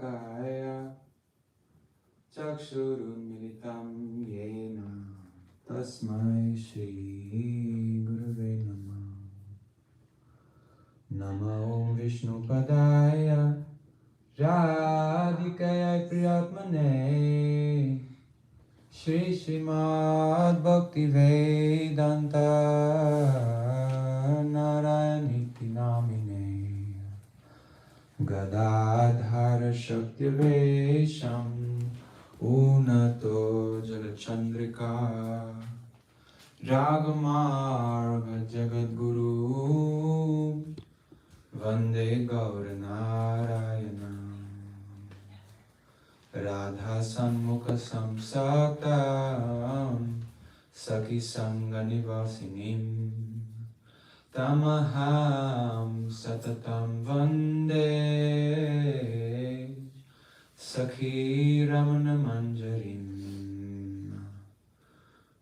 तस्मै चक्षुरुन्मिलितं येन तस्मै श्रीगुरवे नमः। नमो विष्णुपदाय राधिकायै प्रियात्मने श्रीमद्भक्तिवेदान्त नारायणीति नामिने गदाधर शक्तिवेशम् उन्नतो जलचन्द्रिका रागमार्ग जगद्गुरु वन्दे गौरनारायणं। राधा सन्मुख संसक्तं सखी संगनिवासिनीं तमहं सततं वन्दे सखी रमणमञ्जरीं।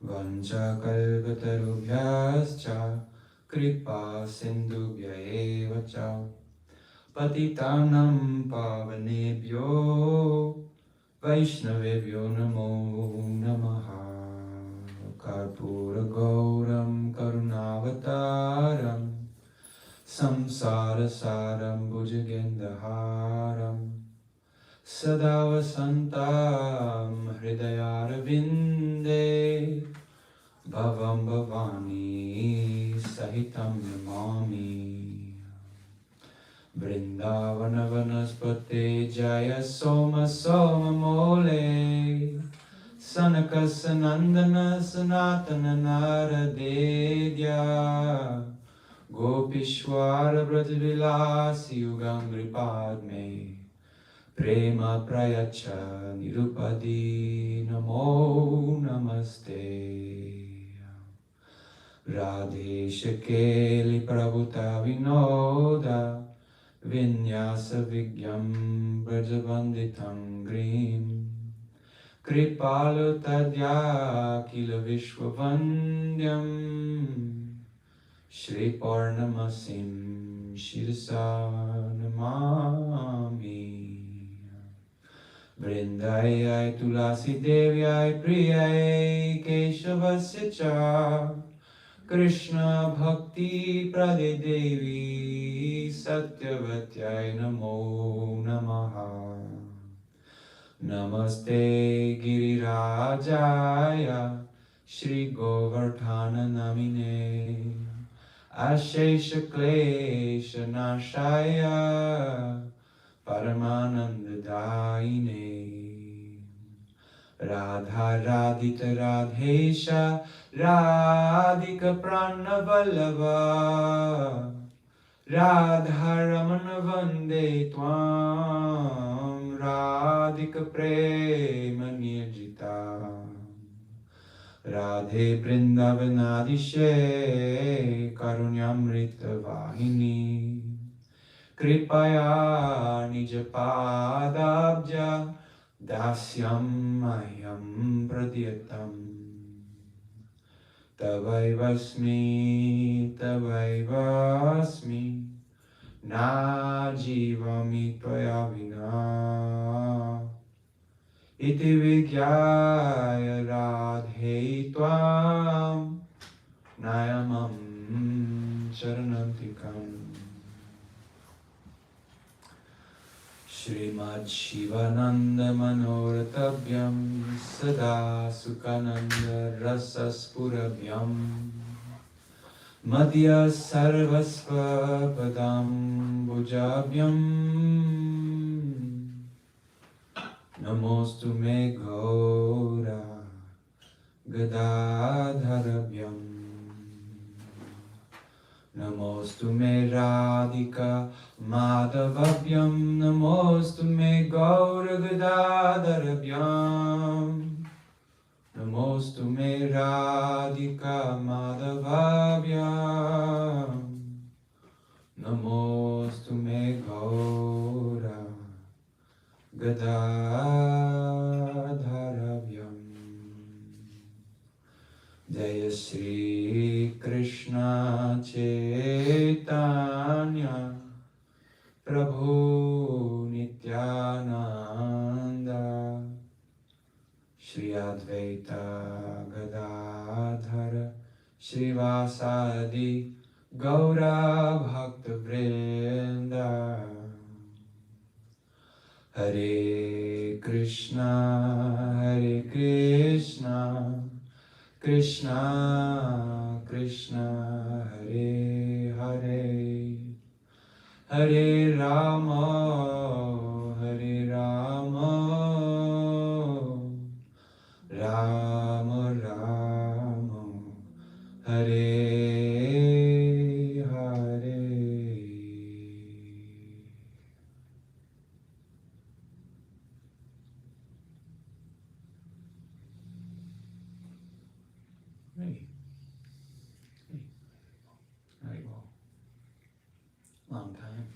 वञ्चकल्पतरुभ्यश्च कृपा सिन्धुभ्य एव च पतितानां पावनेभ्यो वैष्णवेभ्यो नमो नमः। कर्पूरगौरं करुणावतारं संसारसारं भुजगेन्द्रहारं सदा वसन्तं हृदयारविन्दे भवं भवानी सहितं नमामि। वृन्दावन वनस्पते जय सोम सोममूले सनकसनन्दन सनातन नारदेद्या गोपीश्वर ब्रजविलास युगं नृपाद्मे प्रेम प्रयच्छ निरुपदी नमो नमस्ते। राधेश केलि प्रभुता विनोद विन्यास विज्ञं ब्रजवन्दितं ग्रीं कृपालु तद्याखिल विश्ववन्द्यं श्रीपौर्णमसीं शिरसा नमामि। वृन्दायै तुलसीदेव्यै प्रियै केशवस्य च कृष्ण भक्ति प्रदे देवी सत्यवत्यै नमो नमः। नमस्ते गिरिराजाय श्रीगोवर्धननमिने अशेषक्लेशनाशाय परमानन्ददायिने राधा राधित राधेश राधिक प्राणवल्लभा राधा रमण वन्दे त्वां राधिक प्रेम निर्जिता। राधे वृन्दावनाधीशे कारुण्यामृतवाहिनी कृपया निजपादाब्ज दास्यं मह्यं प्रदीयताम्। तवैवास्मि ना जीवामि त्वया विना इति विज्ञाय राधे त्वां नायमं शरणन्तिकम्। श्रीमद् शिवानन्द मनोरथव्यं सदा सुखानन्द रसस्फुरभ्यं मध्य सर्वस्व पदाम्बुजाभ्यं नमोऽस्तु मे गौरा गदाधरभ्यं नमोऽस्तु मे राधिका माधवभ्यं नमोऽस्तु मे गौरगदाधरभ्यं नमोऽस्तु मे राधिका माधवभ्यं नमोऽस्तु मे गौरा गदाधरभ्यं। जय श्री कृष्ण चैतन्य प्रभु Nityanand Shri Advaita Gadadhara Srivasadi Gaura Bhakta Vrinda. Hare Krishna Krishna Krishna Hare Hare Hare Rama Rama Rama Hare Hare. Hey, very well. Long time.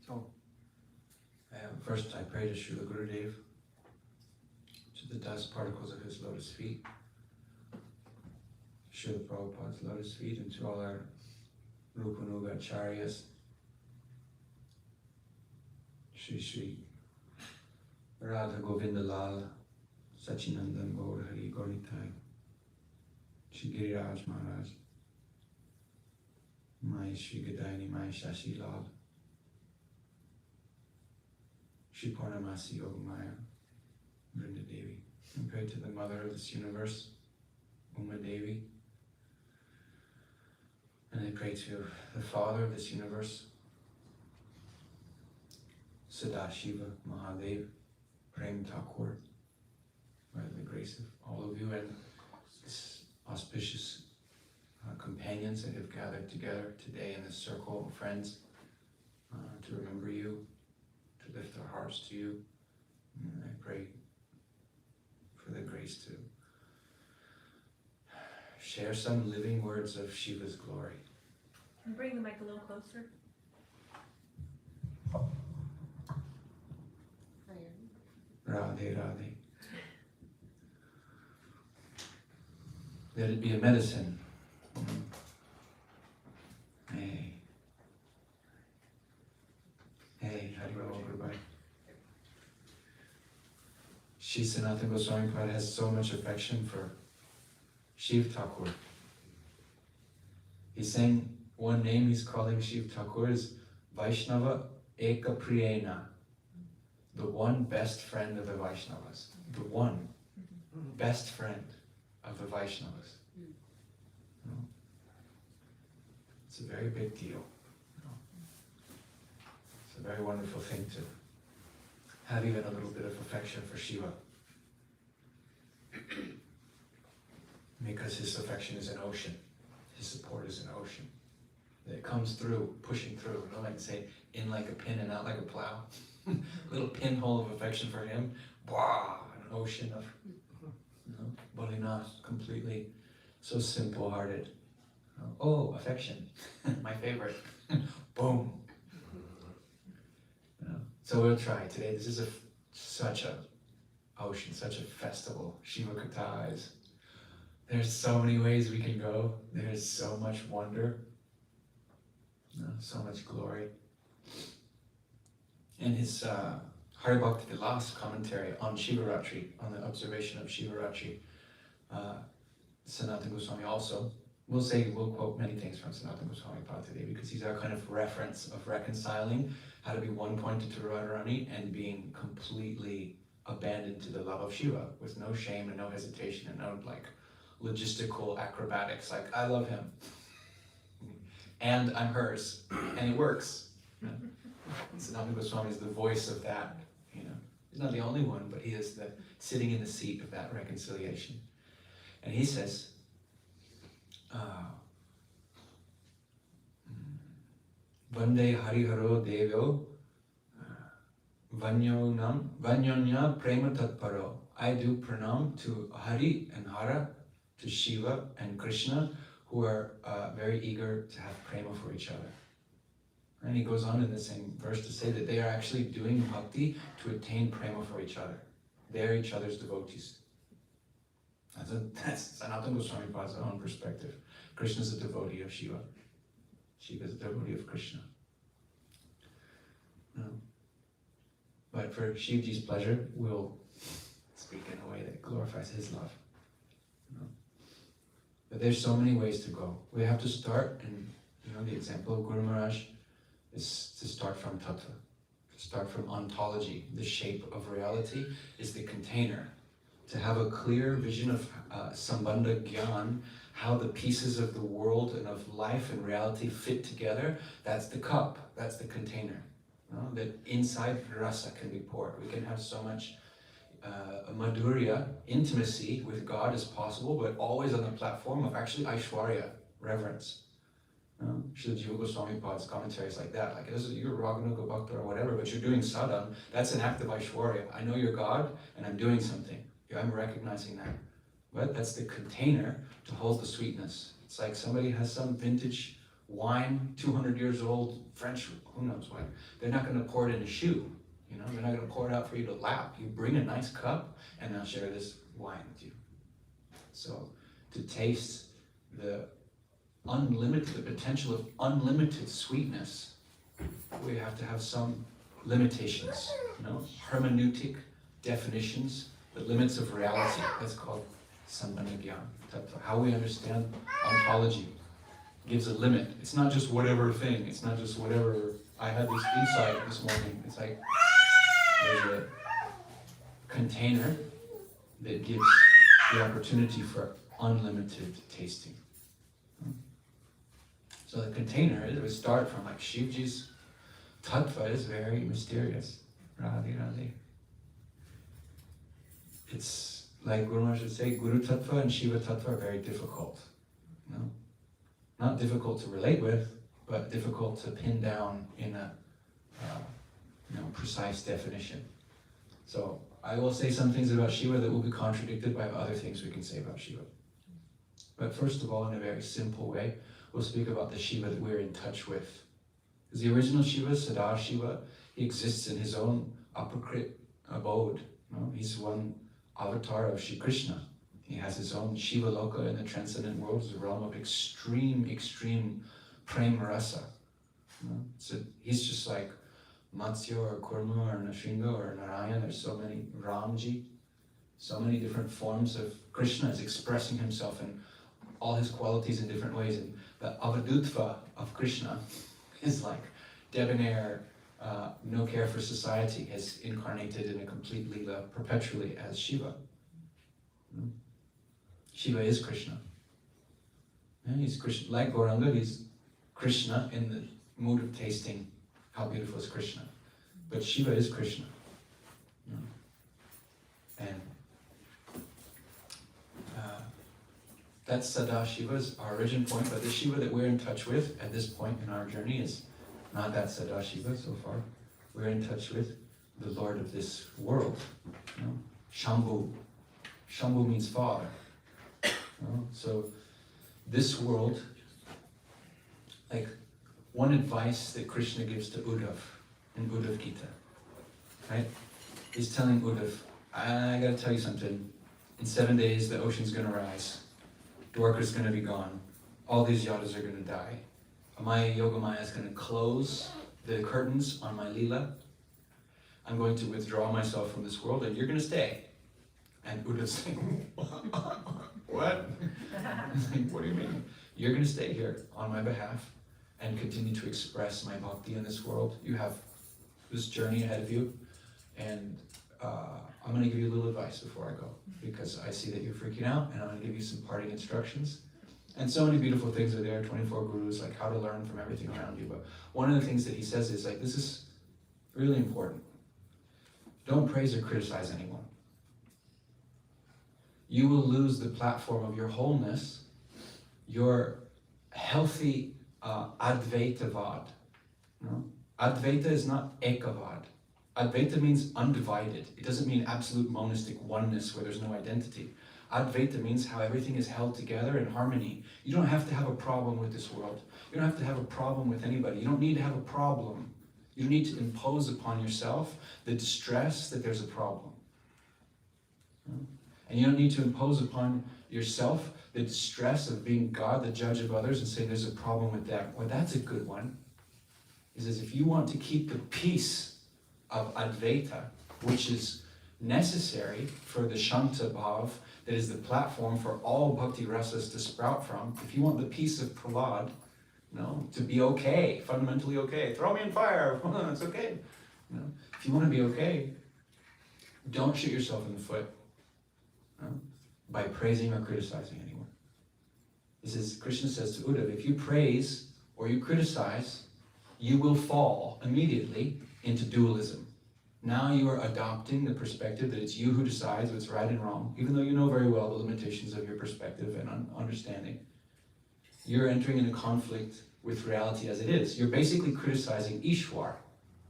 So, first I pray to Srila Gurudev, to the dust particles of his lotus feet, Srila Prabhupada's lotus feet, and to all our Rupanuga Acharyas, Shri Radha Govinda Lal, Sachinandan Gaur Hari Gauritai, Shri Giriraj Maharaj, Mai Shri Gadayani Mai Shashi Lal, Shri Purnamasi Yogamaya, Vrinda Devi. And pray to the mother of this universe, Uma Devi. And I pray to the father of this universe, Sadashiva Mahadev, Prem Thakur, by the grace of all of you and this auspicious companions that have gathered together today in this circle of friends to remember you, to lift our hearts to you. And I pray for the grace to share some living words of Shiva's glory. Can you bring the mic a little closer? Radhe Radhe. Let it be a medicine. Hey. Hey, Haribol, everybody. Shri Sanatana Goswami Prabhupada has so much affection for Shiv Thakur. He's saying one name he's calling Shiv Thakur is Vaishnava Eka Priyena, the one best friend of the Vaishnavas. The one best friend of the Vaishnavas. You know? It's a very big deal. You know? It's a very wonderful thing to have even a little bit of affection for Shiva. Because his affection is an ocean. His support is an ocean. It comes through, pushing through. You know, like say, in like a pin and out like a plow. Little pinhole of affection for him. Wow, an ocean of, you know, Bolinath, completely so simple-hearted. Oh, affection, my favorite. Boom. You know, so we'll try today. This is such a ocean, such a festival. Shiva Katha is. There's so many ways we can go. There's so much wonder, you know, so much glory. In his Haribhakti Vilas commentary on Shivaratri, on the observation of Shivaratri, Sanatana Goswami also, we'll quote many things from Sanatana Goswami Prabhupada today because he's our kind of reference of reconciling how to be one-pointed to Radharani and being completely abandoned to the love of Shiva with no shame and no hesitation and no like logistical acrobatics, like I love him and I'm hers and it works. Sanatana Goswami is the voice of that, you know. He's not the only one, but he is sitting in the seat of that reconciliation. And he says, Vande Hariharo Devyo Vanyonya Prema Tatparo. I do pranam to Hari and Hara, to Shiva and Krishna, who are very eager to have prema for each other. And he goes on in the same verse to say that they are actually doing bhakti to attain prema for each other. They are each other's devotees. That's Sanatana Goswami Prabhupada's own perspective. Krishna is a devotee of Shiva. Shiva is a devotee of Krishna. No. But for Shivji's pleasure, we'll speak in a way that glorifies his love. You know? But there's so many ways to go. We have to start, and the example of Guru Maharaj is to start from tattva, to start from ontology. The shape of reality is the container. To have a clear vision of sambandha gyan, how the pieces of the world and of life and reality fit together, that's the cup, that's the container. That inside rasa can be poured. We can have so much madhurya, intimacy with God as possible, but always on the platform of actually aishwarya, reverence. Srila Jiva Goswami Pad's commentary is like that. Like, you're Raganuga Bhakta or whatever, but you're doing sadhana. That's an act of aishwarya. I know you're God, and I'm doing something. I'm recognizing that. But that's the container to hold the sweetness. It's like somebody has some vintage wine, 200 years old, French, who knows what. They're not going to pour it in a shoe. They're not going to pour it out for you to lap. You bring a nice cup, and they'll share this wine with you. So, to taste the potential of unlimited sweetness, we have to have some limitations, hermeneutic definitions, the limits of reality. That's called sambandha gyan. How we understand ontology gives a limit. It's not just whatever thing. It's not just whatever. I had this insight this morning. It's like there's a container that gives the opportunity for unlimited tasting. So the container, it would start from like Shivji's tattva is very mysterious. Radhe Radhe. It's like Guru Maharaj would say, Guru tattva and Shiva tattva are very difficult. Not difficult to relate with, but difficult to pin down in a precise definition. So I will say some things about Shiva that will be contradicted by other things we can say about Shiva. But first of all, in a very simple way, we'll speak about the Shiva that we're in touch with. Because the original Shiva, Sada Shiva, he exists in his own apakrit abode. He's one avatar of Shri Krishna. He has his own Shiva Loka in the transcendent world, is a realm of extreme prema rasa. So he's just like Matsya or Kurma or Nrsimha or Narayan. There's so many Ramji, so many different forms of Krishna is expressing himself in all his qualities in different ways. And the avadutva of Krishna is like debonair, no care for society, has incarnated in a complete lila perpetually as Shiva. Shiva is Krishna. And he's Krishna, like Gauranga, he's Krishna in the mood of tasting how beautiful is Krishna. But Shiva is Krishna. And that's Sadashiva's our origin point, but the Shiva that we're in touch with at this point in our journey is not that Sadashiva so far. We're in touch with the Lord of this world. Shambhu. Shambhu means father. So this world, like one advice that Krishna gives to Uddhav in Uddhav Gita, right? He's telling Uddhav, I gotta tell you something. In 7 days, the ocean's gonna rise. Dwarka's gonna be gone. All these yadas are gonna die. Amaya Yogamaya is gonna close the curtains on my lila. I'm going to withdraw myself from this world and you're gonna stay. And Uddhav's saying, what? Like, what do you mean? You're gonna stay here on my behalf and continue to express my bhakti in this world. You have this journey ahead of you, and I'm gonna give you a little advice before I go, because I see that you're freaking out, and I'm gonna give you some parting instructions. And so many beautiful things are there, 24 gurus, like how to learn from everything around you. But one of the things that he says is like, this is really important. Don't praise or criticize anyone. You will lose the platform of your wholeness, your healthy Advaitavad. Advaita is not Ekavad. Advaita means undivided. It doesn't mean absolute monistic oneness where there's no identity. Advaita means how everything is held together in harmony. You don't have to have a problem with this world. You don't have to have a problem with anybody. You don't need to have a problem. You need to impose upon yourself the distress that there's a problem. And you don't need to impose upon yourself the distress of being God, the judge of others, and say there's a problem with that. Well, that's a good one. He says if you want to keep the peace of Advaita, which is necessary for the Shanta Bhav, that is the platform for all bhakti rasas to sprout from. If you want the peace of Prahlad, to be okay, fundamentally okay, throw me in fire, it's okay. If you want to be okay, don't shoot yourself in the foot by praising or criticizing anyone. This is, Krishna says to Uddhav, if you praise or you criticize, you will fall immediately into dualism. Now you are adopting the perspective that it's you who decides what's right and wrong, even though you know very well the limitations of your perspective and understanding. You're entering into conflict with reality as it is. You're basically criticizing Ishwar,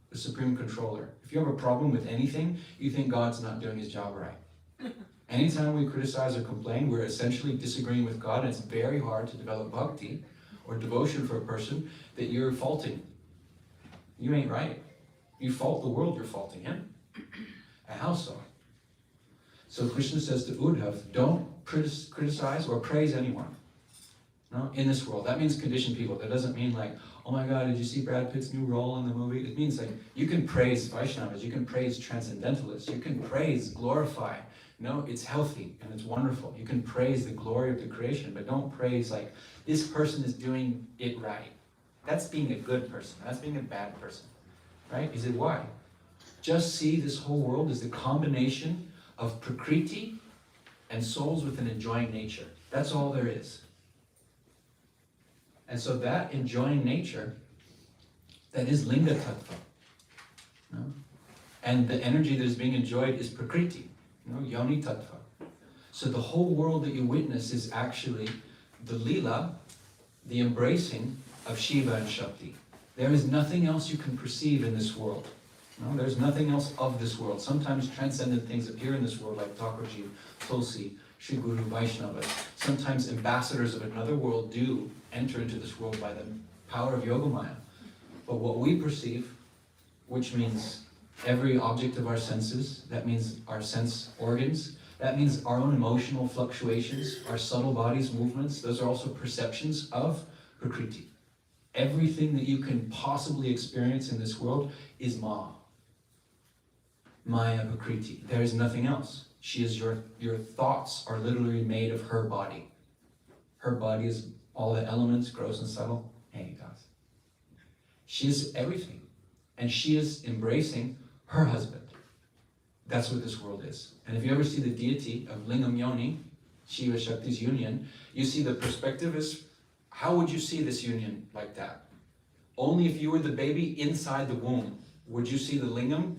the supreme controller. If you have a problem with anything, you think God's not doing his job right. Anytime we criticize or complain, we're essentially disagreeing with God, and it's very hard to develop bhakti or devotion for a person that you're faulting. You ain't right. You fault the world, you're faulting him. And how so? So Krishna says to Uddhav, don't criticize or praise anyone in this world. That means conditioned people. That doesn't mean like, oh my God, did you see Brad Pitt's new role in the movie? It means like, you can praise Vaishnavas, you can praise transcendentalists, you can praise, glorify. It's healthy and it's wonderful. You can praise the glory of the creation, but don't praise like, this person is doing it right. That's being a good person. That's being a bad person. Right? He said, why? Just see this whole world as the combination of prakriti and souls with an enjoying nature. That's all there is. And so that enjoying nature, that is linga tattva. And the energy that is being enjoyed is prakriti, yoni tattva. So the whole world that you witness is actually the lila, the embracing of Shiva and Shakti. There is nothing else you can perceive in this world. There's nothing else of this world. Sometimes transcendent things appear in this world, like Thakurji, Tulsi, Sri Guru, Vaishnavas. Sometimes ambassadors of another world do enter into this world by the power of Yogamaya. But what we perceive, which means every object of our senses, that means our sense organs, that means our own emotional fluctuations, our subtle body's movements, those are also perceptions of Prakriti. Everything that you can possibly experience in this world is Maya Prakriti. There is nothing else. She is your thoughts are literally made of her body. Her body is all the elements, gross and subtle. Hey, guys. She is everything. And she is embracing her husband. That's what this world is. And if you ever see the deity of Lingam Yoni, Shiva Shakti's union, you see the perspective is, how would you see this union like that? Only if you were the baby inside the womb would you see the lingam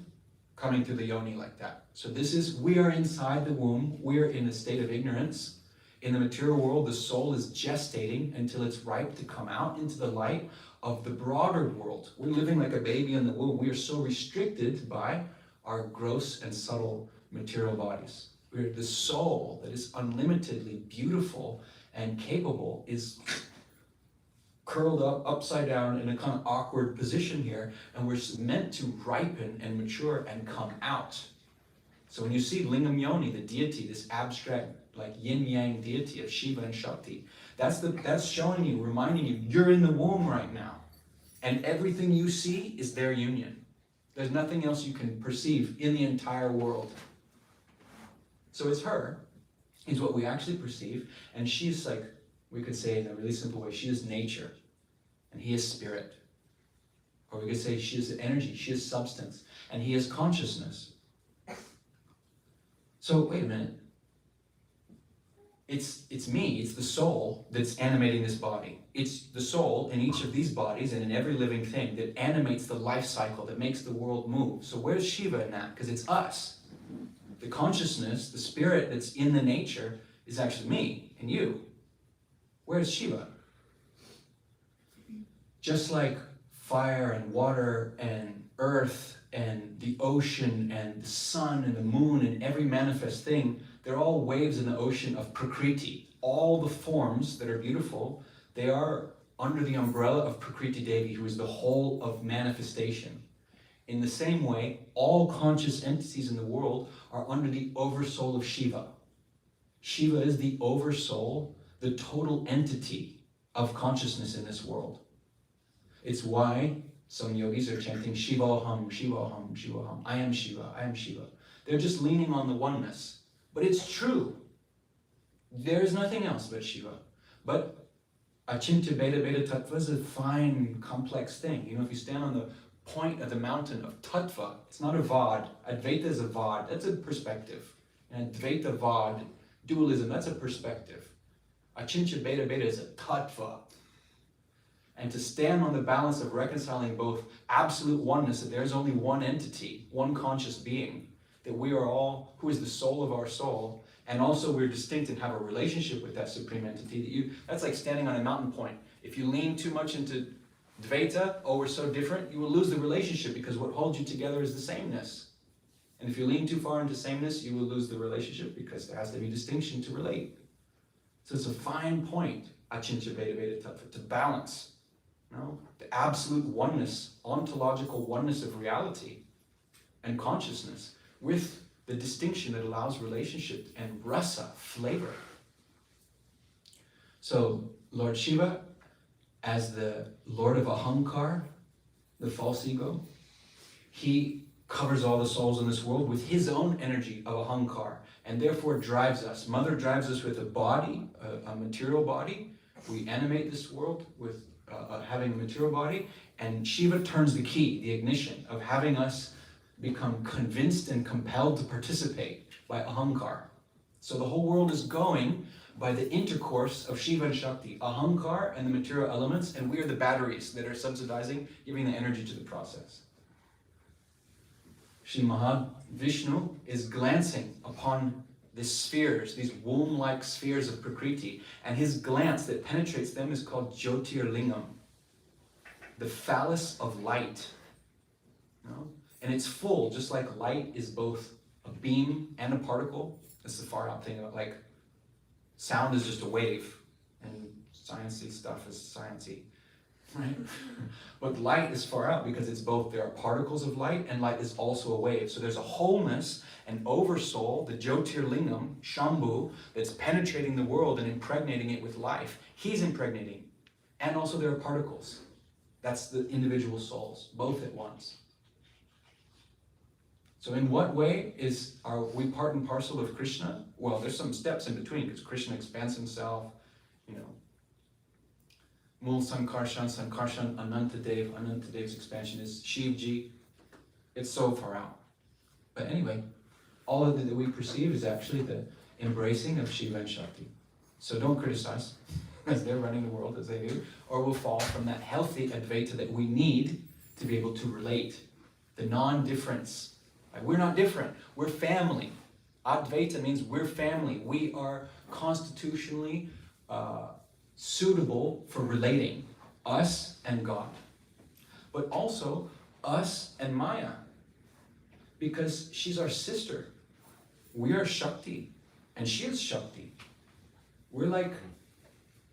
coming through the yoni like that. So this is, we are inside the womb, we are in a state of ignorance. In the material world, the soul is gestating until it's ripe to come out into the light of the broader world. We're living like a baby in the womb. We are so restricted by our gross and subtle material bodies. We're the soul that is unlimitedly beautiful and capable is curled up, upside down in a kind of awkward position here, and we're meant to ripen and mature and come out. So when you see Lingam Yoni, the deity, this abstract, like yin-yang deity of Shiva and Shakti, that's showing you, reminding you, you're in the womb right now. And everything you see is their union. There's nothing else you can perceive in the entire world. So it's her, is what we actually perceive, and she's like, we could say in a really simple way, she is nature, and he is spirit. Or we could say she is energy, she is substance, and he is consciousness. So wait a minute. It's me, it's the soul that's animating this body. It's the soul in each of these bodies and in every living thing that animates the life cycle, that makes the world move. So where's Shiva in that? Because it's us. The consciousness, the spirit that's in the nature is actually me and you. Where's Shiva? Just like fire and water and earth and the ocean and the sun and the moon and every manifest thing, they're all waves in the ocean of Prakriti. All the forms that are beautiful, they are under the umbrella of Prakriti Devi, who is the whole of manifestation. In the same way, all conscious entities in the world are under the oversoul of Shiva. Shiva is the oversoul, the total entity of consciousness in this world. It's why Some yogis are chanting Shivoham, Shivoham, Shivoham. I am Shiva, I am Shiva. They're just leaning on the oneness. But it's true. There is nothing else but Shiva. But Achintya Beta Beta Tattva is a fine, complex thing. You know, if you stand on the point of the mountain of Tattva, it's not a Vad. Advaita is a Vad. That's a perspective. And Dvaita Vad, dualism, that's a perspective. Achintya Beta Beta is a Tattva. And to stand on the balance of reconciling both absolute oneness, that there's only one entity, one conscious being, that we are all, who is the soul of our soul, and also we're distinct and have a relationship with that supreme entity. That's like standing on a mountain point. If you lean too much into Dvaita, oh, we're so different, you will lose the relationship because what holds you together is the sameness. And if you lean too far into sameness, you will lose the relationship because there has to be distinction to relate. So it's a fine point, Achintya Beta Beta Tattva, to balance. No, the absolute oneness, ontological oneness of reality and consciousness with the distinction that allows relationship and rasa, flavor. So Lord Shiva, as the Lord of Ahankar, the false ego, he covers all the souls in this world with his own energy of Ahankar and therefore drives us. Mother drives us with a body, a material body. We animate this world with having a material body, and Shiva turns the key, the ignition of having us become convinced and compelled to participate by Ahankar. So the whole world is going by the intercourse of Shiva and Shakti, Ahankar and the material elements, and we are the batteries that are subsidizing, giving the energy to the process. Shri Mahavishnu is glancing upon the spheres, these womb-like spheres of Prakriti, and his glance that penetrates them is called Jyotirlingam, the phallus of light. No? And it's full, just like light is both a beam and a particle. That's the far out thing about, like, sound is just a wave, and sciencey stuff is sciencey, right? But light is far out because it's both, there are particles of light, and light is also a wave. So there's a wholeness, an oversoul, the Jyotirlingam, Shambhu, that's penetrating the world and impregnating it with life. He's impregnating. And also there are particles. That's the individual souls, both at once. So in what way are we part and parcel of Krishna? Well, there's some steps in between, because Krishna expands himself, you know. Mul Sankarshan, Sankarshan, Anantadev's expansion is Shivji. It's so far out. But anyway, all of that we perceive is actually the embracing of Shiva and Shakti. So don't criticize, as they're running the world as they do, or we'll fall from that healthy Advaita that we need to be able to relate. The non-difference. Like, we're not different, we're family. Advaita means we're family. We are constitutionally suitable for relating, us and God. But also us and Maya, because she's our sister. We are Shakti, and she is Shakti. We're like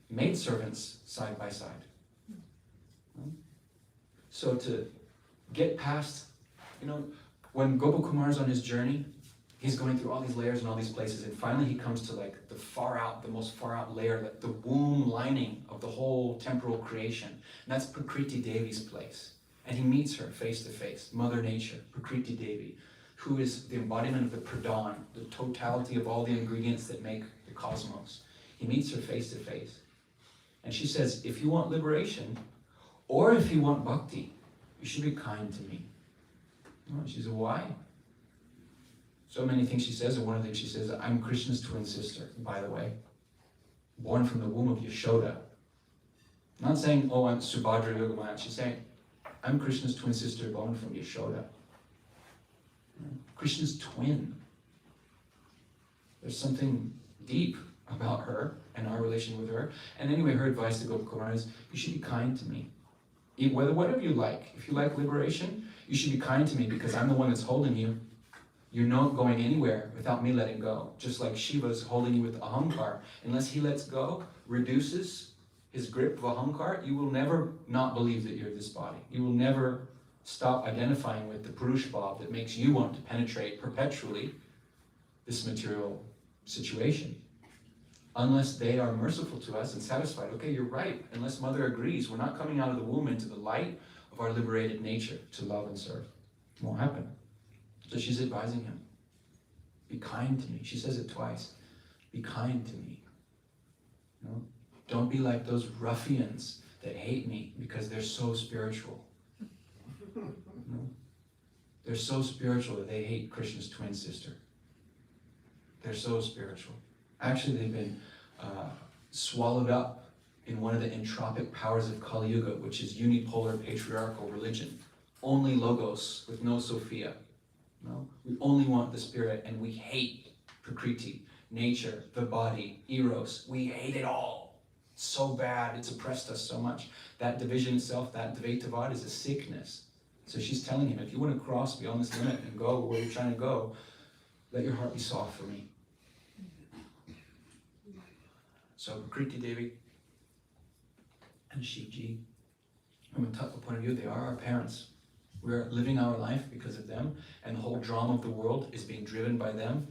maidservants side by side. So to get past, you know, when Gopakumar's on his journey, he's going through all these layers and all these places, and finally he comes to like the most far out layer, like the womb lining of the whole temporal creation. And that's Prakriti Devi's place. And he meets her face to face, Mother Nature, Prakriti Devi, who is the embodiment of the Pradhan, the totality of all the ingredients that make the cosmos. He meets her face to face. And she says, if you want liberation, or if you want bhakti, you should be kind to me. Oh, she said, why? So many things she says, and one of the things she says, I'm Krishna's twin sister, by the way, born from the womb of Yashoda. Not saying, oh, I'm Subhadra Yogamaya. She's saying, I'm Krishna's twin sister, born from Yashoda. Krishna's twin. There's something deep about her and our relation with her. And anyway, her advice to Gopakumar is, you should be kind to me. Whatever you like. If you like liberation, you should be kind to me because I'm the one that's holding you. You're not going anywhere without me letting go. Just like Shiva's holding you with Ahankar. Unless he lets go, reduces his grip of Ahankar, you will never not believe that you're this body. You will never stop identifying with the Purush Bhav that makes you want to penetrate perpetually this material situation. Unless they are merciful to us and satisfied. Okay, you're right. Unless Mother agrees, we're not coming out of the womb into the light of of our liberated nature to love and serve. It won't happen. So she's advising him, be kind to me. She says it twice. Be kind to me. You know? Don't be like those ruffians that hate me because they're so spiritual. You know? They're so spiritual that they hate Krishna's twin sister. They're so spiritual. Actually, they've been swallowed up in one of the entropic powers of Kali Yuga, which is unipolar patriarchal religion. Only logos with no Sophia. No? We only want the spirit, and we hate Prakriti, nature, the body, eros. We hate it all. It's so bad. It's oppressed us so much. That division itself, that Dvaitavad, is a sickness. So she's telling him, if you want to cross beyond this limit and go where you're trying to go, let your heart be soft for me. So Prakriti Devi and Shivji, from a tattva point of view, they are our parents. We're living our life because of them, and the whole drama of the world is being driven by them,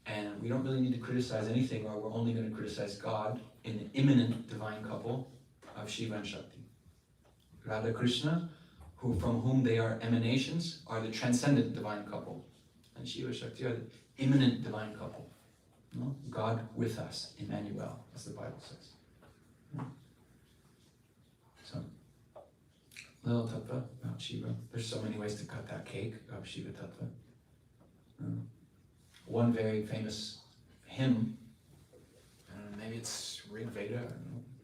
and we don't really need to criticize anything, or we're only going to criticize God in the imminent divine couple of Shiva and Shakti. Radha Krishna, from whom they are emanations, are the transcendent divine couple, and Shiva and Shakti are the imminent divine couple. No? God with us, Emmanuel, as the Bible says. No? So, little tattva about Shiva. There's so many ways to cut that cake of Shiva tattva. One very famous hymn, maybe it's Rig Veda,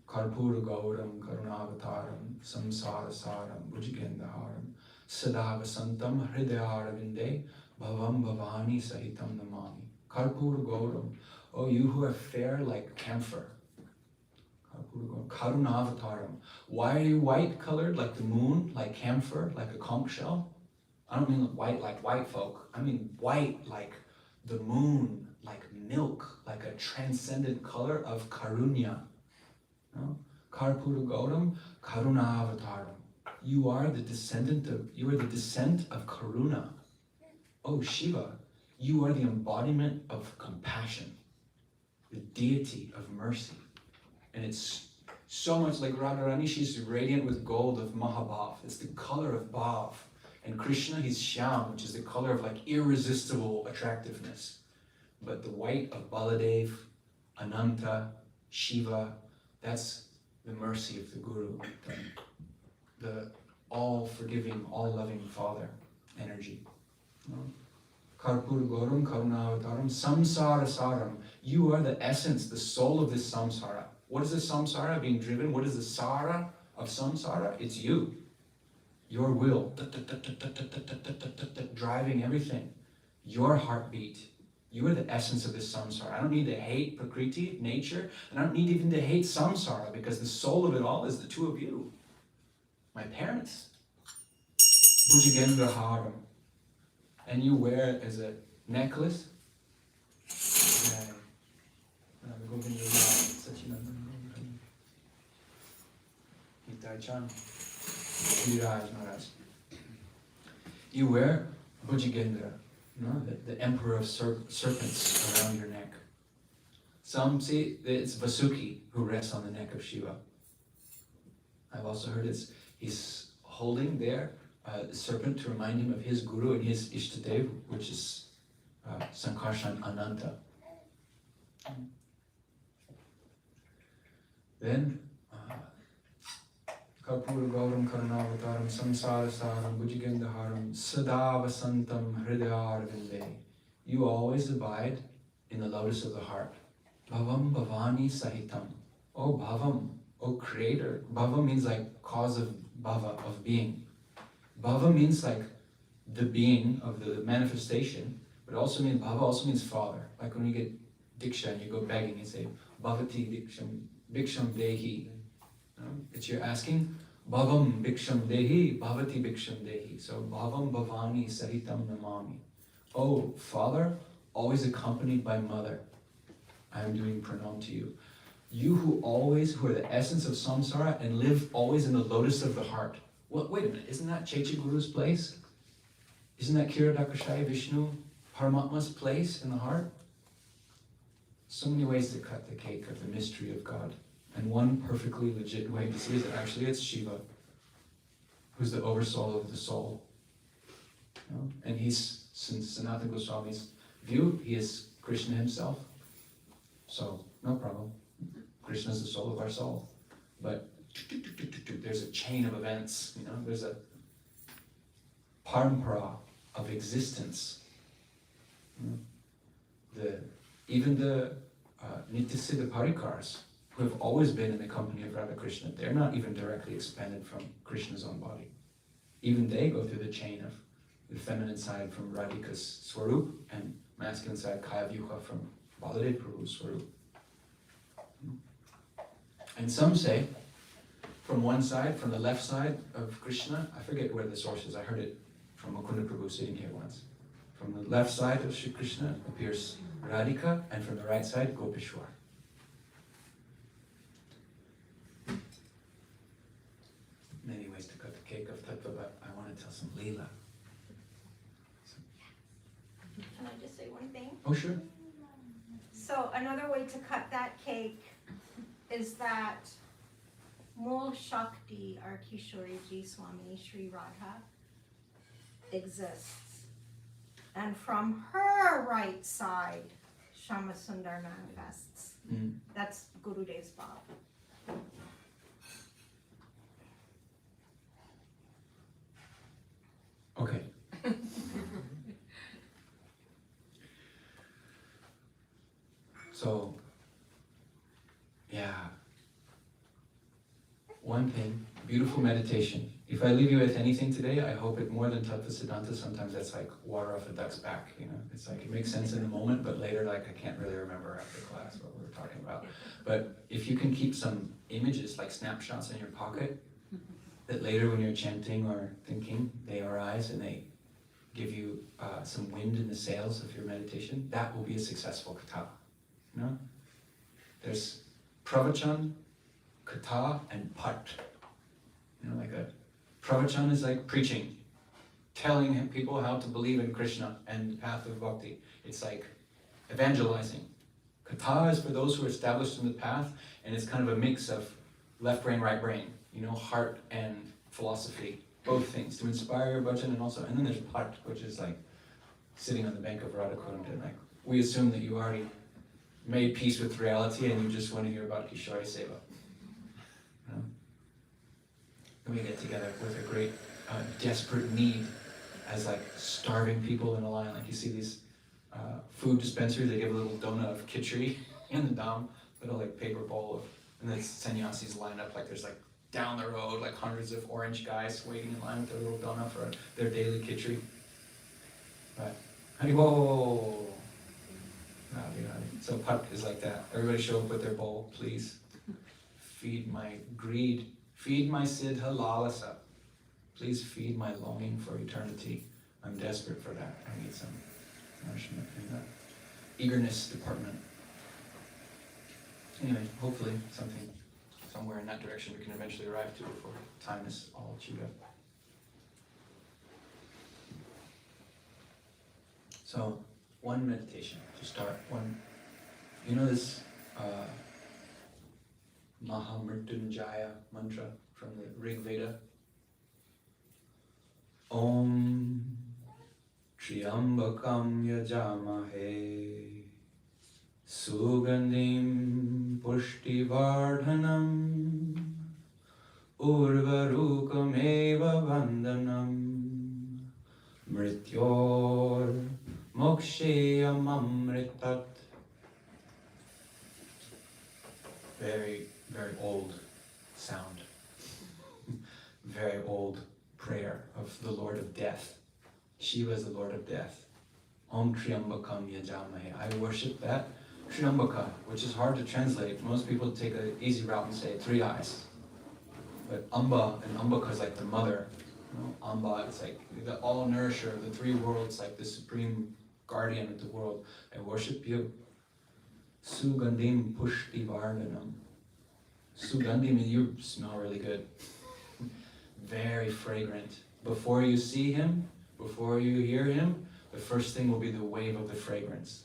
Karpura Gauram Karunavataram Samsara Saram Bhujagendaharam Sadavasantam Hridayaravinде Bhavam Bhavani Sahitam Namami. Karpura Gauram, oh you who are fair like camphor. Karunavataram. Why are you white colored like the moon, like camphor, like a conch shell? I don't mean white like white folk. I mean white like the moon, like milk, like a transcendent color of karunya. No? Karpura Gauram, Karunavataram. You are the descent of Karuna. Oh Shiva, you are the embodiment of compassion, the deity of mercy. And it's so much like Radharani, she's radiant with gold of Mahabhav. It's the color of Bhav. And Krishna, he's Shyam, which is the color of like irresistible attractiveness. But the white of Baladev, Ananta, Shiva, that's the mercy of the Guru, the all-forgiving, all-loving Father energy. Karpura Gauram Karunavataram Samsara Saram. You are the essence, the soul of this samsara. What is the samsara being driven? What is the sara of samsara? It's you. Your will. Driving everything. Your heartbeat. You are the essence of this samsara. I don't need to hate Prakriti, nature, and I don't need even to hate samsara, because the soul of it all is the two of you. My parents. Bhujagendra Haram. And you wear it as a necklace. You wear Bhujagendra, the emperor of serpents around your neck. Some say that it's Vasuki who rests on the neck of Shiva. I've also heard he's holding there a serpent to remind him of his guru and his Ishtadev, which is Sankarshan Ananta. Then Karpura Gauram Karunavataram Samsara Saram Bhujagendaharam Sadavasantam Hridayaravinде. You always abide in the lotus of the heart. Bhavam Bhavani Sahitam. Oh Bhavam, oh Creator. Bhava means like cause of Bhava, of being. Bhava means like the being of the manifestation, but also means Bhava also means father. Like when you get Diksha and you go begging, you say Bhavati Diksham, Bhiksham Dehi. It's you're asking Bhavam Bhiksham Dehi, Bhavati Bhiksham Dehi. So Bhavam Bhavani Sahitam Namami. Oh Father, always accompanied by Mother, I am doing pranam to you. You who are the essence of samsara and live always in the lotus of the heart. Well, wait a minute, isn't that Chechi Guru's place? Isn't that Kiradakashaya Vishnu, Paramatma's place in the heart? So many ways to cut the cake of the mystery of God. And one perfectly legit way to see is that actually it's Shiva who's the oversoul of the soul. You know? And he's, since Sanatana Goswami's view, he is Krishna himself. So, no problem. Krishna is the soul of our soul. But there's a chain of events, you know, there's a parampara of existence. You know? Even the Nityasiddha Parikars, who have always been in the company of Radha Krishna, they're not even directly expanded from Krishna's own body. Even they go through the chain of the feminine side from Radhika's Swarup and masculine side Kaya Vyuha from Baladev Prabhu's Swarup. And some say, from one side, from the left side of Krishna, I forget where the source is, I heard it from Mukunda Prabhu sitting here once. From the left side of Sri Krishna appears Radhika, and from the right side, Gopishwar. Many ways to cut the cake of Tattva, but I want to tell some Leela. Can I just say one thing? Oh, sure. So another way to cut that cake is that Mool Shakti, our Kishoriji Swami Sri Radha, exists. And from her right side, Shama Sundar manifests. That's Gurudev's Baba. Okay. So, yeah. One thing, beautiful meditation. If I leave you with anything today, I hope it more than Tattva Siddhanta. Sometimes that's like water off a duck's back, you know? It's like it makes sense in the moment, but later, like I can't really remember after class what we were talking about. But if you can keep some images, like snapshots in your pocket, that later when you're chanting or thinking, they arise and they give you some wind in the sails of your meditation, that will be a successful katha. You know? There's pravachan, katha, and pat. You know, like a pravachan is like preaching, telling people how to believe in Krishna and the path of bhakti. It's like evangelizing. Katha is for those who are established in the path, and it's kind of a mix of left brain, right brain, you know, heart and philosophy, both things, to inspire your bhajan and also, and then there's pat, which is like sitting on the bank of Radha Kund, and like, we assume that you already made peace with reality and you just want to hear about Kishori Seva. You know? And we get together with a great desperate need as like starving people in a line. Like you see these food dispensaries, they give a little donut of khichdi in the dam, little like paper bowl of, and then sannyasis line up like there's like down the road, like hundreds of orange guys waiting in line with their little donut for their daily khichdi. But, Haribol! So Pat is like that. Everybody show up with their bowl, please. Feed my greed. Feed my siddha lalasa. Please feed my longing for eternity. I'm desperate for that. I need some nourishment in that eagerness department. Anyway, hopefully something somewhere in that direction we can eventually arrive to before time is all chewed up. So, one meditation to start. One, you know this Mahamrityunjaya mantra from the Rig Veda? Om Triambakam Yajamahe Sugandim Pushtivardhanam Urvarukameva Vandanam Mrityor Moksheyam Amritat. Very, very old sound. Very old prayer of the Lord of Death. Shiva is the Lord of Death. Om Triambakam Yajamahe. I worship that. Triambaka, which is hard to translate. Most people take an easy route and say 3 eyes. But Amba, and Ambaka is like the mother. You know, Amba, it's like the all-nourisher of the 3 worlds, like the supreme guardian of the world. I worship you. Sugandim Pushti Vardhanam. Sugandim, you smell really good. Very fragrant. Before you see him, before you hear him, the first thing will be the wave of the fragrance.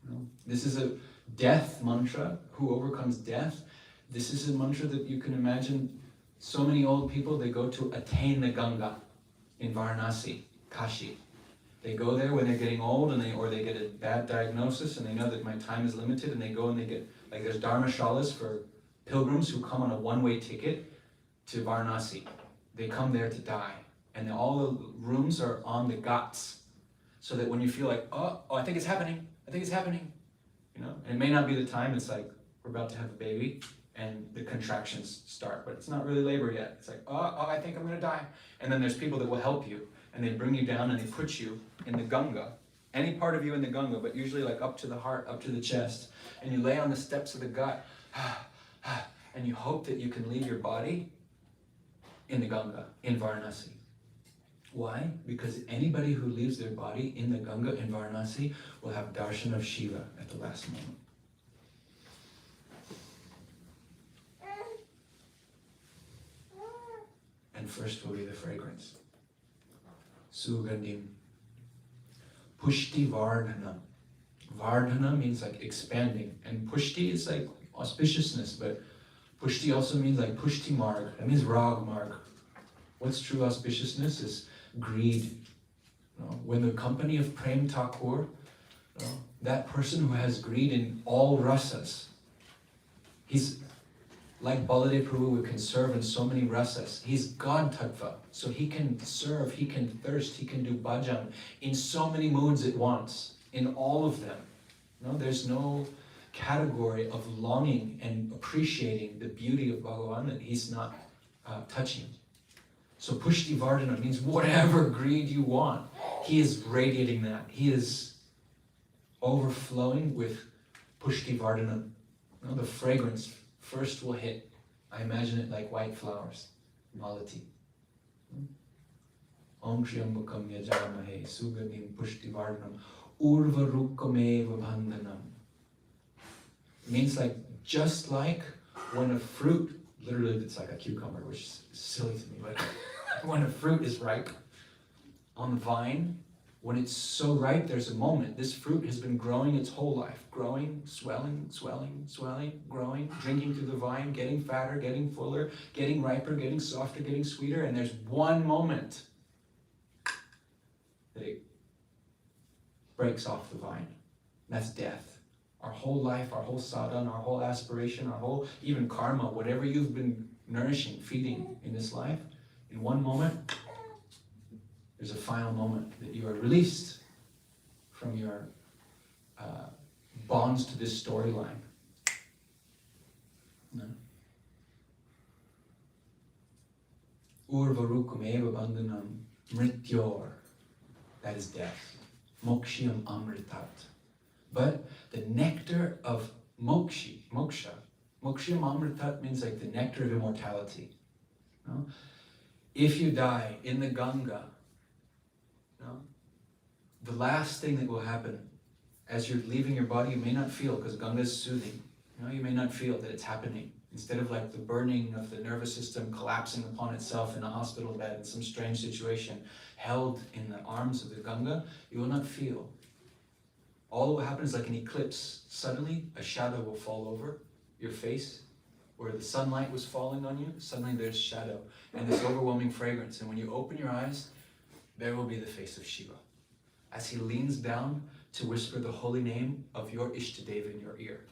You know? This is a death mantra. Who overcomes death? This is a mantra that you can imagine So many old people, they go to attain the Ganga in Varanasi, Kashi. They go there when they're getting old, or they get a bad diagnosis, and they know that my time is limited, and they go and they get, like there's dharmashalas for pilgrims who come on a one-way ticket to Varanasi. They come there to die, and all the rooms are on the ghats, so that when you feel like, oh, I think it's happening, you know, and it may not be the time. It's like we're about to have a baby, and the contractions start, but it's not really labor yet. It's like, oh, I think I'm gonna die, and then there's people that will help you. And they bring you down and they put you in the Ganga, any part of you in the Ganga, but usually like up to the heart, up to the chest. And you lay on the steps of the gut, and you hope that you can leave your body in the Ganga, in Varanasi. Why? Because anybody who leaves their body in the Ganga in Varanasi will have darshan of Shiva at the last moment. And first will be the fragrance. Sugandhim. Pushti Vardhana. Vardhana means like expanding. And Pushti is like auspiciousness, but Pushti also means like Pushti Marg. That means Rag Marg. What's true auspiciousness is greed. You know, when the company of Prem Thakur, you know, that person who has greed in all rasas, he's like Baladev Prabhu, who can serve in so many rasas. He's God Tattva, so he can serve, he can thirst, he can do bhajan in so many moods at once, in all of them. No, there's no category of longing and appreciating the beauty of Bhagavan that he's not touching. So Pushti Vardhana means whatever greed you want, he is radiating that. He is overflowing with Pushti Vardhana. You know, the fragrance first will hit. I imagine it like white flowers. Malati. Om Shriyambakam Yajamahe Sugadim Pushti Vardhanam Urvarukkameva Bandhanam. It means like, just like when a fruit, literally it's like a cucumber, which is silly to me, but when a fruit is ripe on the vine, when it's so ripe, there's a moment. This fruit has been growing its whole life. Growing, swelling, swelling, swelling, growing, drinking through the vine, getting fatter, getting fuller, getting riper, getting softer, getting sweeter. And there's one moment that it breaks off the vine. That's death. Our whole life, our whole sadhana, our whole aspiration, our whole even karma, whatever you've been nourishing, feeding in this life, in one moment, there's a final moment that you are released from your bonds to this storyline. No? Urvarukameva bandhanam mrityor. That is death. Mokshiyam amritat. But the nectar of moksha, mokshiyam amritat means like the nectar of immortality. No? If you die in the Ganga, no, the last thing that will happen as you're leaving your body, you may not feel, because Ganga is soothing. You may not feel that it's happening. Instead of like the burning of the nervous system collapsing upon itself in a hospital bed in some strange situation, held in the arms of the Ganga, you will not feel. All that will happen is like an eclipse. Suddenly, a shadow will fall over your face, where the sunlight was falling on you. Suddenly there's shadow and this overwhelming fragrance. And when you open your eyes, there will be the face of Shiva, as he leans down to whisper the holy name of your Ishtadev in your ear.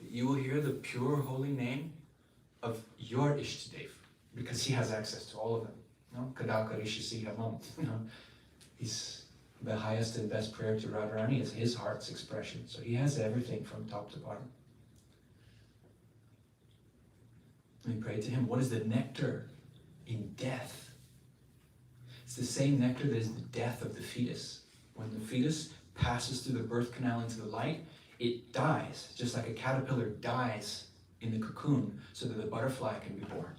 You will hear the pure holy name of your Ishtadev, because he has access to all of them. He's the highest and best prayer to Radharani is his heart's expression. So he has everything from top to bottom. We pray to him. What is the nectar in death? It's the same nectar that is the death of the fetus. When the fetus passes through the birth canal into the light, it dies, just like a caterpillar dies in the cocoon so that the butterfly can be born.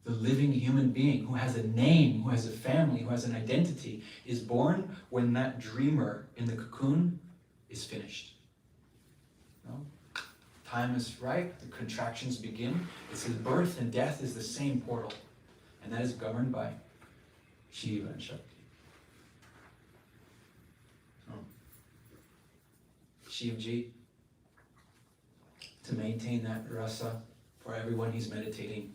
The living human being who has a name, who has a family, who has an identity, is born when that dreamer in the cocoon is finished. Time is right, the contractions begin. It's his birth and death is the same portal. And that is governed by Shiva and Shakti. Shivji, to maintain that rasa for everyone he's meditating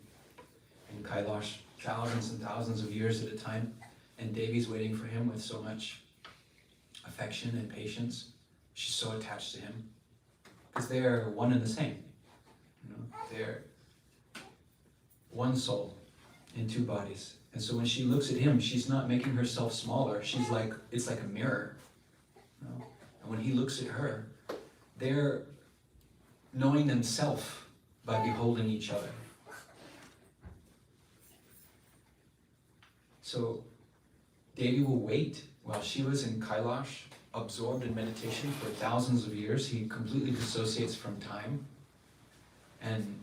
in Kailash, thousands and thousands of years at a time, and Devi's waiting for him with so much affection and patience. She's so attached to him because they are one and the same. You know, they're one soul in two bodies. And so when she looks at him, she's not making herself smaller. She's like, it's like a mirror. You know? And when he looks at her, they're knowing themselves by beholding each other. So Devi will wait while Shiva's in Kailash, absorbed in meditation for thousands of years. He completely dissociates from time. And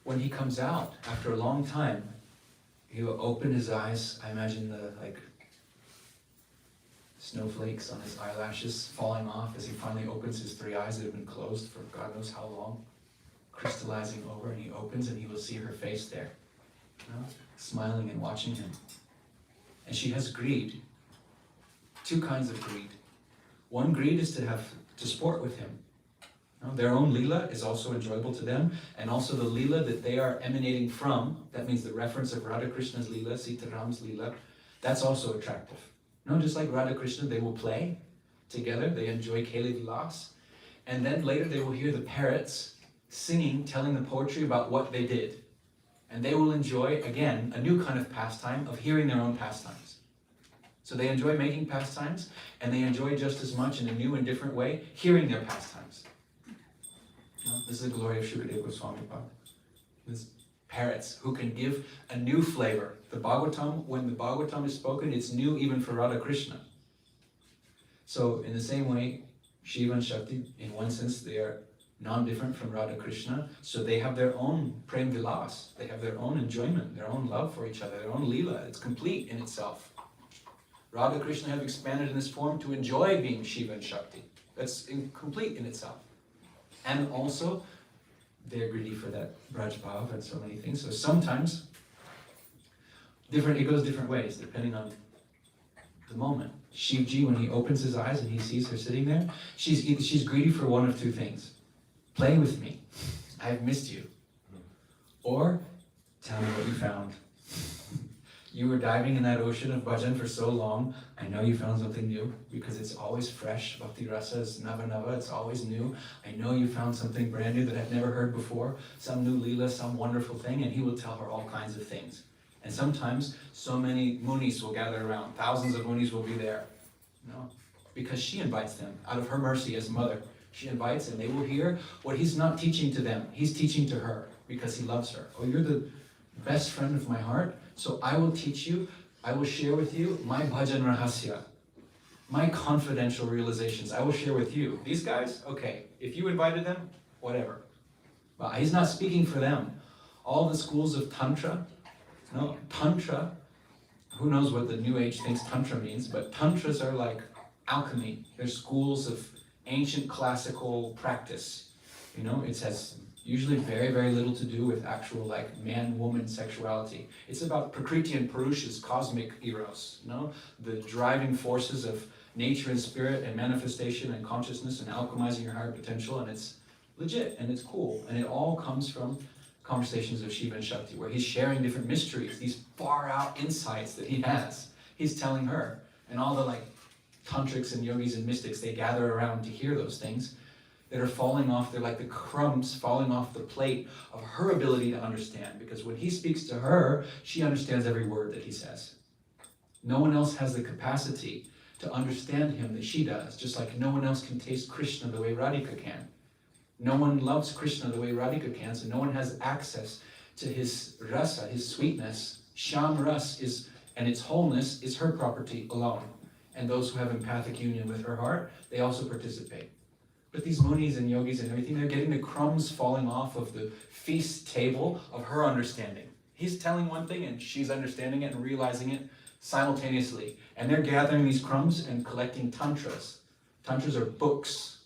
when he comes out, after a long time, he will open his eyes. I imagine the snowflakes on his eyelashes falling off as he finally opens his three eyes that have been closed for God knows how long, crystallizing over, and he opens and he will see her face there, you know, smiling and watching him. And she has greed, two kinds of greed. One greed is to sport with him. You know, their own lila is also enjoyable to them, and also the lila that they are emanating from, that means the reference of Radha Krishna's lila, Sitaram's lila, that's also attractive. You know, just like Radha Krishna, they will play together, they enjoy Keli Vilas, and then later they will hear the parrots singing, telling the poetry about what they did. And they will enjoy, again, a new kind of pastime of hearing their own pastimes. So they enjoy making pastimes, and they enjoy just as much in a new and different way, hearing their pastimes. You know, this is the glory of Shukadeva Goswami Pad. These parrots who can give a new flavor. The Bhagavatam, when the Bhagavatam is spoken, it's new even for Radha Krishna. So in the same way, Shiva and Shakti, in one sense, they are non-different from Radha Krishna, so they have their own prem vilas, they have their own enjoyment, their own love for each other, their own lila. It's complete in itself. Radha Krishna have expanded in this form to enjoy being Shiva and Shakti. That's complete in itself. And also, they're greedy for that Braj Bhav and so many things. So sometimes, it goes different ways, depending on the moment. Shivji, when he opens his eyes and he sees her sitting there, she's greedy for one of two things. Play with me. I've missed you. Or, tell me what you found. You were diving in that ocean of bhajan for so long. I know you found something new because it's always fresh. Bhakti Rasa is Nava Nava. It's always new. I know you found something brand new that I've never heard before. Some new Leela, some wonderful thing. And he will tell her all kinds of things. And sometimes so many munis will gather around. Thousands of munis will be there. You know, because she invites them out of her mercy as mother. She invites and they will hear what he's not teaching to them. He's teaching to her because he loves her. Oh, you're the best friend of my heart. So I will teach you, I will share with you my bhajan rahasya, my confidential realizations. I will share with you. These guys, okay, if you invited them, whatever. But he's not speaking for them. All the schools of Tantra, no, Tantra, who knows what the New Age thinks Tantra means, but Tantras are like alchemy. They're schools of ancient classical practice. You know, it has usually very, very little to do with actual like man-woman sexuality. It's about Prakriti and Purusha's cosmic eros, you know, the driving forces of nature and spirit and manifestation and consciousness and alchemizing your higher potential, and it's legit and it's cool. And it all comes from conversations of Shiva and Shakti, where he's sharing different mysteries, these far out insights that he has. He's telling her, and all the like tantrics and yogis and mystics, they gather around to hear those things that are falling off. They're like the crumbs falling off the plate of her ability to understand, because when he speaks to her, she understands every word that he says. No one else has the capacity to understand him that she does, just like no one else can taste Krishna the way Radhika can. No one loves Krishna the way Radhika can, so no one has access to his rasa, his sweetness. Sham ras is, and its wholeness is her property alone. And those who have empathic union with her heart, they also participate. But these munis and yogis and everything, they're getting the crumbs falling off of the feast table of her understanding. He's telling one thing and she's understanding it and realizing it simultaneously. And they're gathering these crumbs and collecting tantras. Tantras are books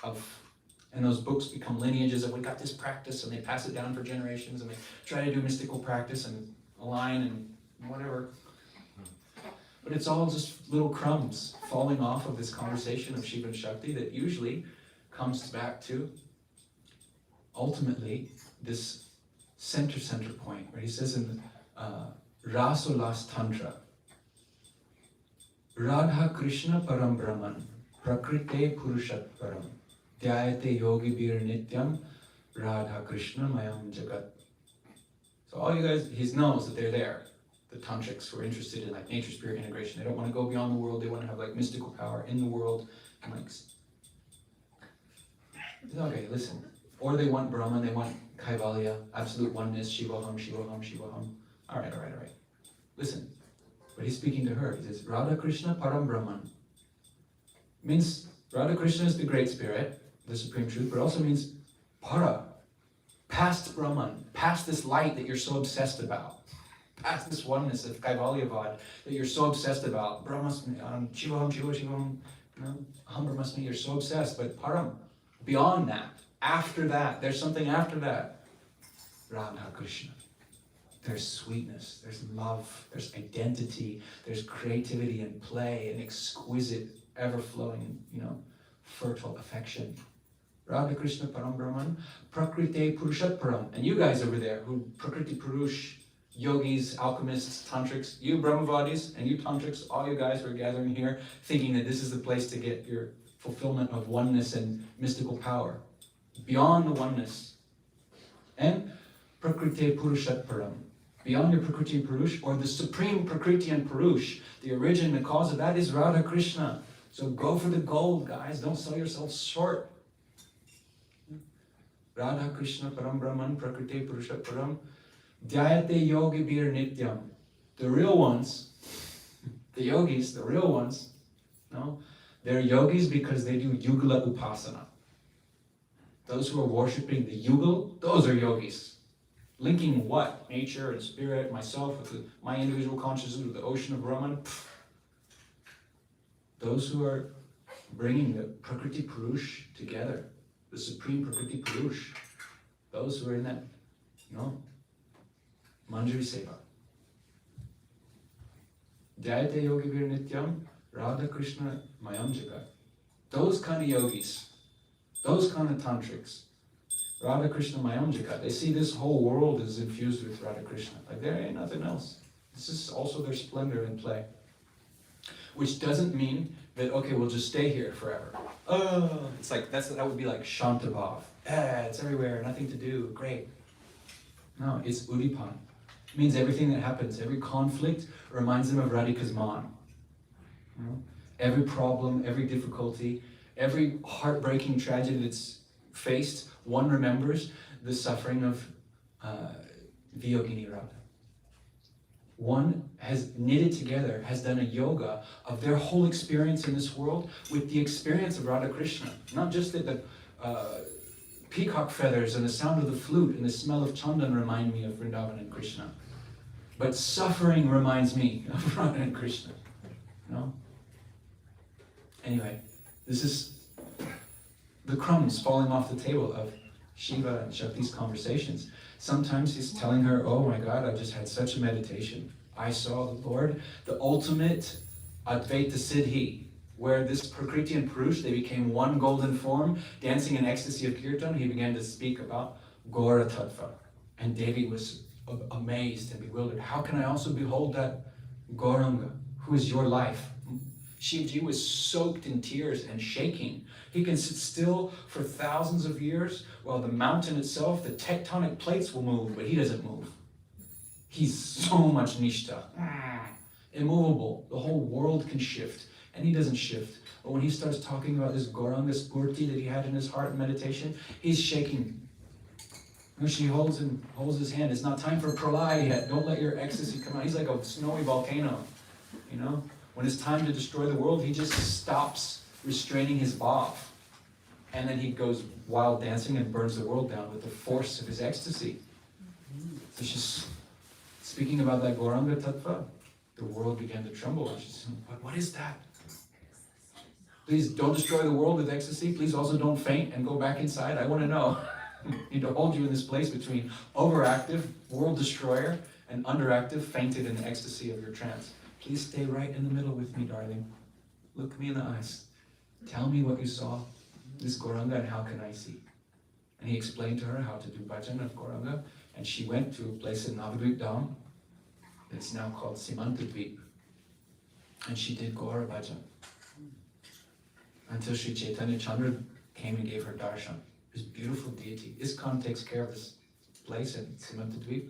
and those books become lineages of, we got this practice, and they pass it down for generations, and they try to do mystical practice and align and whatever. But it's all just little crumbs falling off of this conversation of Shiva and Shakti that usually comes back to ultimately, this center point, where he says in Rasolas Tantra, Radha Krishna Param Brahman, Prakrite Purushat Param, Dhyayate Yogi Bir Nityam, Radha Krishna Mayam Jagat. So all you guys, he knows that they're there. The tantrics who are interested in like nature spirit integration. They don't want to go beyond the world. They want to have like mystical power in the world. And like, okay, listen. Or they want Brahman. They want Kaivalya, absolute oneness, Shivaham, Shivaham, Shivaham. All right. Listen. But he's speaking to her. He says, Radha Krishna Param Brahman. Means Radha Krishna is the great spirit, the supreme truth, but also means para, past Brahman, past this light that you're so obsessed about, past this oneness of Kaivalyavad that you're so obsessed about. Brahmasmi, Shivaham, Shivam, Aham Brahmasmi, you're so obsessed, but param, beyond that, after that, there's something after that. Radha Krishna. There's sweetness, there's love, there's identity, there's creativity and play and exquisite, ever-flowing, fertile affection. Radha Krishna Param Brahman, Prakrite Purushat Param. And you guys over there, who Prakriti Purush, yogis, alchemists, tantrics, you Brahmavadis and you tantrics, all you guys who are gathering here, thinking that this is the place to get your fulfillment of oneness and mystical power. Beyond the oneness. And Prakriti Purushat Param. Beyond your Prakriti and Purush, or the supreme Prakriti and Purush, the origin, the cause of that is Radha Krishna. So go for the gold, guys. Don't sell yourselves short. Radha Krishna Param Brahman Prakriti Purusha Param Dhyayate Yogi Bir Nityam. The real ones, the yogis, the real ones, no, they're yogis because they do Yugala Upasana. Those who are worshipping the Yugal, those are yogis. Linking what? Nature and spirit, myself with my individual consciousness with the ocean of Brahman. Those who are bringing the Prakriti Purush together, the supreme Prakriti Purush, those who are in that, Manjari Seva. Dhyayate Yogi Vir Nityam, Radha Krishna Mayam Jagat. Those kind of yogis, those kind of tantrics, Radha Krishna Mayam Jagat, they see this whole world is infused with Radha Krishna. Like there ain't nothing else. This is also their splendor in play. Which doesn't mean that, okay, we'll just stay here forever. Oh, it's like, that would be like Shantavav. It's everywhere, nothing to do, great. No, it's Udipan. It means everything that happens, every conflict reminds them of Radhika's man. Every problem, every difficulty, every heartbreaking tragedy that's faced, one remembers the suffering of Viyogini Radha. One has knitted together, has done a yoga of their whole experience in this world with the experience of Radha Krishna. Not just that the peacock feathers and the sound of the flute and the smell of chandan remind me of Vrindavan and Krishna, but suffering reminds me of Radha and Krishna. Anyway, this is the crumbs falling off the table of Shiva and Shakti's conversations. Sometimes he's telling her, oh my God, I just had such a meditation. I saw the Lord, the ultimate Advaita Siddhi, where this Prakriti and Purush, they became one golden form, dancing in ecstasy of Kirtan. He began to speak about Gaura Tattva. And Devi was amazed and bewildered. How can I also behold that Gauranga, who is your life? Shivji was soaked in tears and shaking. He can sit still for thousands of years while the mountain itself, the tectonic plates will move, but he doesn't move. He's so much nishta, immovable. The whole world can shift, and he doesn't shift. But when he starts talking about this Gauranga Spurti that he had in his heart in meditation, he's shaking. And she holds his hand. It's not time for pralaya yet. Don't let your ecstasy come out. He's like a snowy volcano, When it's time to destroy the world, he just stops restraining his bhav. And then he goes wild dancing and burns the world down with the force of his ecstasy. So she's speaking about that Gauranga Tattva. The world began to tremble. And she's saying, what is that? Please don't destroy the world with ecstasy. Please also don't faint and go back inside. I want to know. I need to hold you in this place between overactive, world destroyer, and underactive, fainted in the ecstasy of your trance. Please stay right in the middle with me, darling. Look me in the eyes. Tell me what you saw, this Gauranga, and how can I see? And he explained to her how to do bhajan of Gauranga, and she went to a place in Navadvip down. It's now called Simantadvip. And she did Gaura bhajan. Until Sri Chaitanya Chandra came and gave her darshan. This beautiful deity. ISKCON takes care of this place in Simantadvip.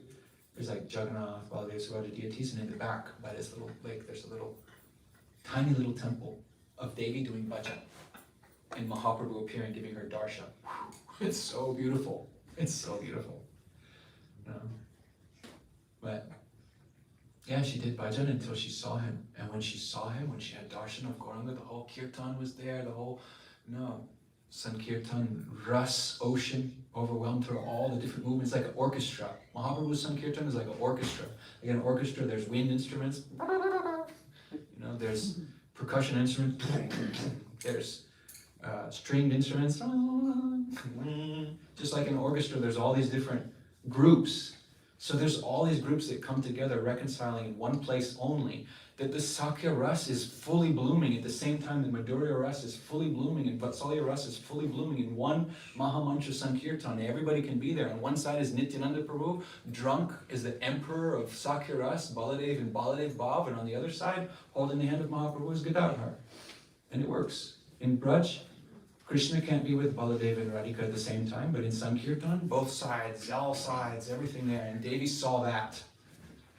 There's like Jagannath, Baladev, Subhadra deities, and in the back by this little lake, there's a little, tiny little temple of Devi doing bhajan. And Mahaprabhu appearing, giving her darshan. It's so beautiful. It's so beautiful. But yeah, she did bhajan until she saw him. And when she saw him, when she had darshan of Gauranga, the whole kirtan was there, the whole, Sankirtan, Ras, ocean, overwhelmed her, all the different movements, like an orchestra. Mahaprabhu's Sankirtan is like an orchestra. Like an orchestra, there's wind instruments, there's percussion instruments, there's stringed instruments, just like an orchestra, there's all these different groups. So there's all these groups that come together reconciling in one place only, that the Sakya Ras is fully blooming at the same time the Madhurya Ras is fully blooming and Vatsalya Ras is fully blooming in one Mahamantra Sankirtan. Everybody can be there. On one side is Nityananda Prabhu, drunk as the emperor of Sakya Ras, Baladev and Baladev Bhav, and on the other side, holding the hand of Mahaprabhu is Gadadhar. And it works. In Braj, Krishna can't be with Baladev and Radhika at the same time, but in Sankirtan, both sides, all sides, everything there. And Devi saw that.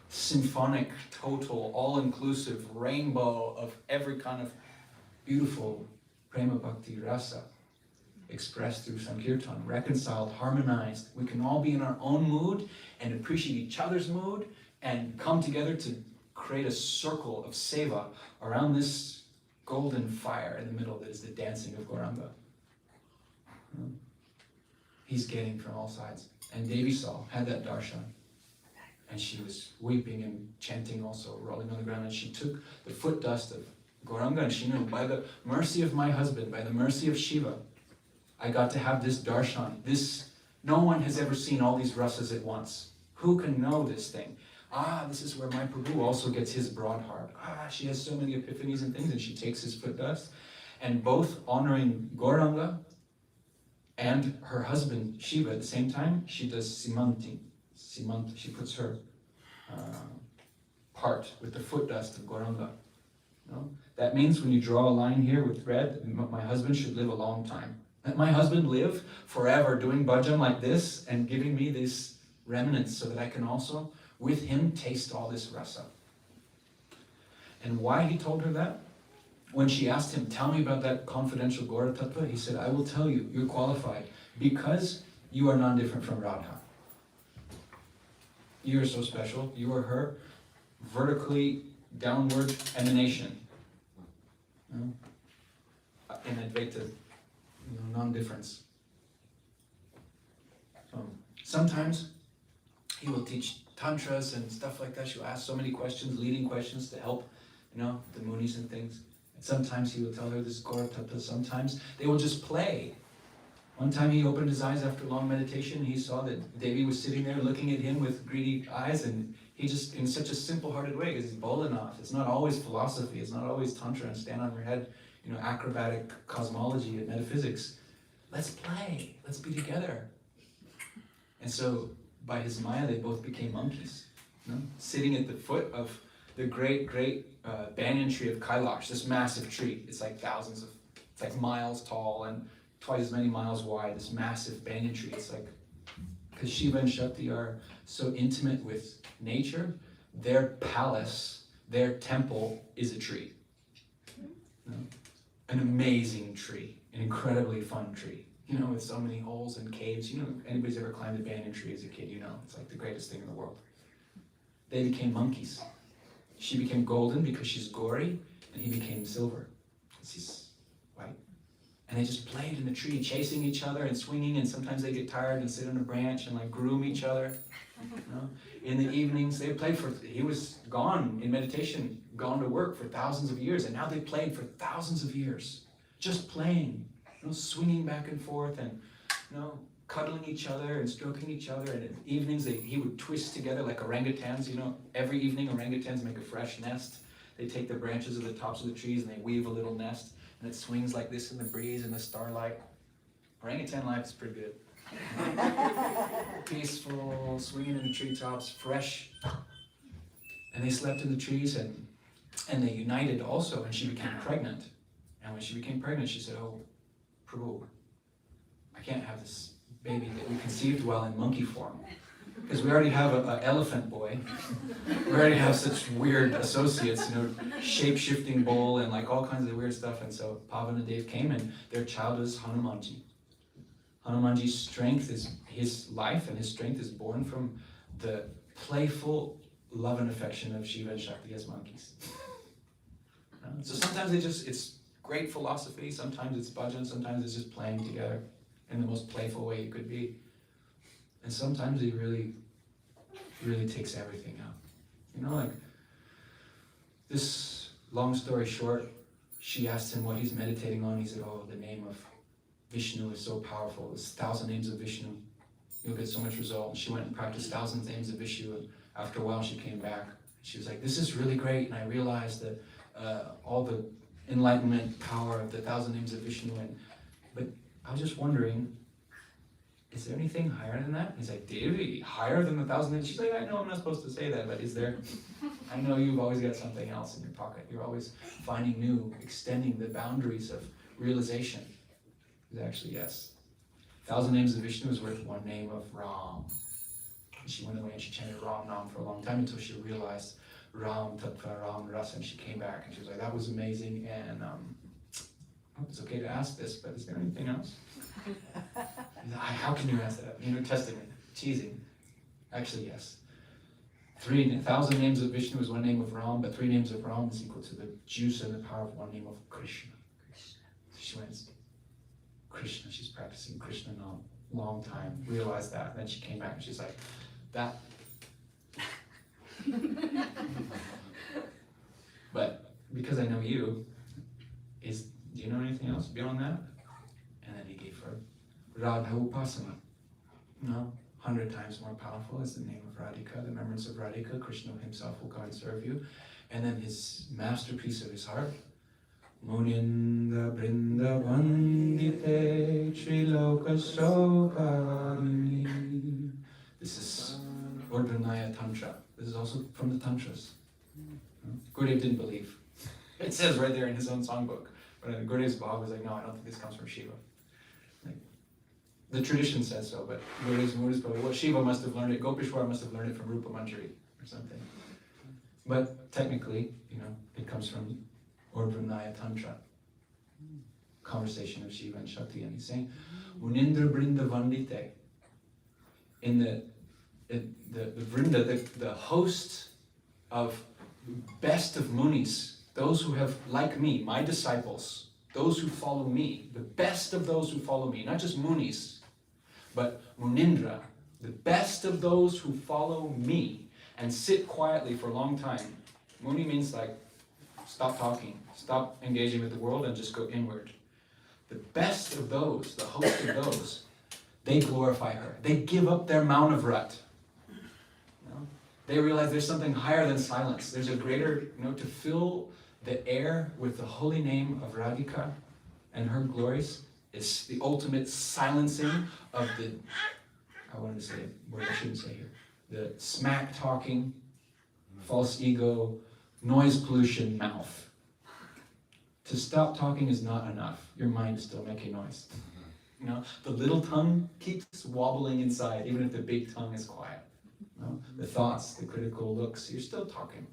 Symphonic, total, all-inclusive rainbow of every kind of beautiful prema bhakti rasa expressed through Sankirtan, reconciled, harmonized. We can all be in our own mood and appreciate each other's mood and come together to create a circle of seva around this golden fire in the middle that is the dancing of Gauranga. He's getting from all sides. And Devi saw, had that darshan. And she was weeping and chanting also, rolling on the ground. And she took the foot dust of Gauranga and she knew, by the mercy of my husband, by the mercy of Shiva, I got to have this darshan. No one has ever seen all these rasas at once. Who can know this thing? This is where my Prabhu also gets his broad heart. She has so many epiphanies and things, and she takes his foot dust. And both honoring Gauranga and her husband Shiva at the same time, she does simanti. She puts her part with the foot dust of Gauranga. That means when you draw a line here with red, my husband should live a long time. Let my husband live forever doing bhajan like this and giving me these remnants so that I can also, with him, taste all this rasa. And why he told her that? When she asked him, tell me about that confidential Gaura Tattva, he said, I will tell you, you're qualified, because you are non-different from Radha. You are so special. You are her vertically downward emanation. In Advaita, non-difference. Sometimes he will teach tantras and stuff like that. She'll ask so many questions, leading questions to help, the munis and things. And sometimes he will tell her this Gaura Tattva. Sometimes they will just play. One time he opened his eyes after long meditation, he saw that Devi was sitting there looking at him with greedy eyes, and he just, in such a simple-hearted way, because he's Bholanath. It's not always philosophy, it's not always tantra and stand on your head, acrobatic cosmology and metaphysics. Let's play, let's be together. And so, by his maya, they both became monkeys, sitting at the foot of the great banyan tree of Kailash, this massive tree. It's like it's like miles tall and twice as many miles wide, this massive banyan tree. It's like, because Shiva and Shakti are so intimate with nature, their palace, their temple is a tree. An amazing tree, an incredibly fun tree. With so many holes and caves. Anybody's ever climbed a banyan tree as a kid, it's like the greatest thing in the world. They became monkeys. She became golden because she's gory, and he became silver because he's white. And they just played in the tree, chasing each other and swinging, and sometimes they get tired and sit on a branch and groom each other. In the evenings, they played he was gone in meditation, gone to work for thousands of years, and now they played for thousands of years. Just playing, swinging back and forth and, cuddling each other and stroking each other. And in evenings, he would twist together like orangutans. Every evening orangutans make a fresh nest. They take the branches of the tops of the trees and they weave a little nest. And it swings like this in the breeze and the starlight. Orangutan life is pretty good. Peaceful, swinging in the treetops, fresh. And they slept in the trees and they united also, and she became pregnant. And when she became pregnant, she said, "Oh, Prabhu, I can't have this baby that we conceived while in monkey form. Because we already have an elephant boy. We already have such weird associates, shape-shifting bull and like all kinds of weird stuff." And so Pavanadev came, and their child was Hanumanji. Hanumanji's strength is his life, and his strength is born from the playful love and affection of Shiva and Shakti as monkeys. So sometimes it's great philosophy, sometimes it's bhajan, sometimes it's just playing together in the most playful way you could be. And sometimes he really, really takes everything out. Like this, long story short, she asked him what he's meditating on. He said, "Oh, the name of Vishnu is so powerful. It's 1,000 names of Vishnu. You'll get so much result." And she went and practiced 1,000 names of Vishnu, and after a while she came back. She was like, "This is really great, and I realized that all the enlightenment power of the 1,000 names of Vishnu, but I was just wondering, is there anything higher than that?" He's like, "Devi, higher than the 1,000 names?" She's like, "I know I'm not supposed to say that, but is there? I know you've always got something else in your pocket. You're always finding new, extending the boundaries of realization." He's actually, yes. 1,000 names of Vishnu is worth one name of Ram. And she went away and she chanted Ram Nam for a long time until she realized Ram Tattva Ram Rasa, and she came back and she was like, "That was amazing, and it's okay to ask this, but is there anything else?" How can you ask that? Testing it, teasing. Actually, yes. 3,000 names of Vishnu is one name of Ram, but 3 names of Ram is equal to the juice and the power of one name of Krishna. So she went, Krishna, she's practicing Krishna now, long time, realized that. Then she came back and she's like, "That." But because I know you, do you know anything else beyond that? And then he gave her Radha Upasana. 100 times more powerful is the name of Radhika, the remembrance of Radhika. Krishna himself will come and serve you. And then his masterpiece of his heart, Muninda Brinda Vandite Triloka Sokarini. This is Urdhanaya Tantra. This is also from the Tantras. Gurudev didn't believe. It says right there in his own songbook. But Gurudev's Bhava was like, "No, I don't think this comes from Shiva." The tradition says so, but Gurudev's probably, well, Shiva must have learned it, Gopishwar must have learned it from Rupa Manjari or something. But technically, it comes from Urdhanaya Tantra. Conversation of Shiva and Shakti, and he's saying, Munindra Brinda Vandite. In the Vrinda, the host of best of munis, those who have, like me, my disciples, those who follow me, the best of those who follow me, not just munis, but Munindra, the best of those who follow me and sit quietly for a long time. Muni means like, stop talking, stop engaging with the world and just go inward. The best of those, the host of those, they glorify her. They give up their Mount of Rut. They realize there's something higher than silence. There's a greater, to fill the air with the holy name of Radhika and her glories is the ultimate silencing of the, I wanted to say a word I shouldn't say here, the smack talking, false ego, noise pollution mouth. To stop talking is not enough. Your mind is still making noise. The little tongue keeps wobbling inside, even if the big tongue is quiet. The thoughts, the critical looks, you're still talking.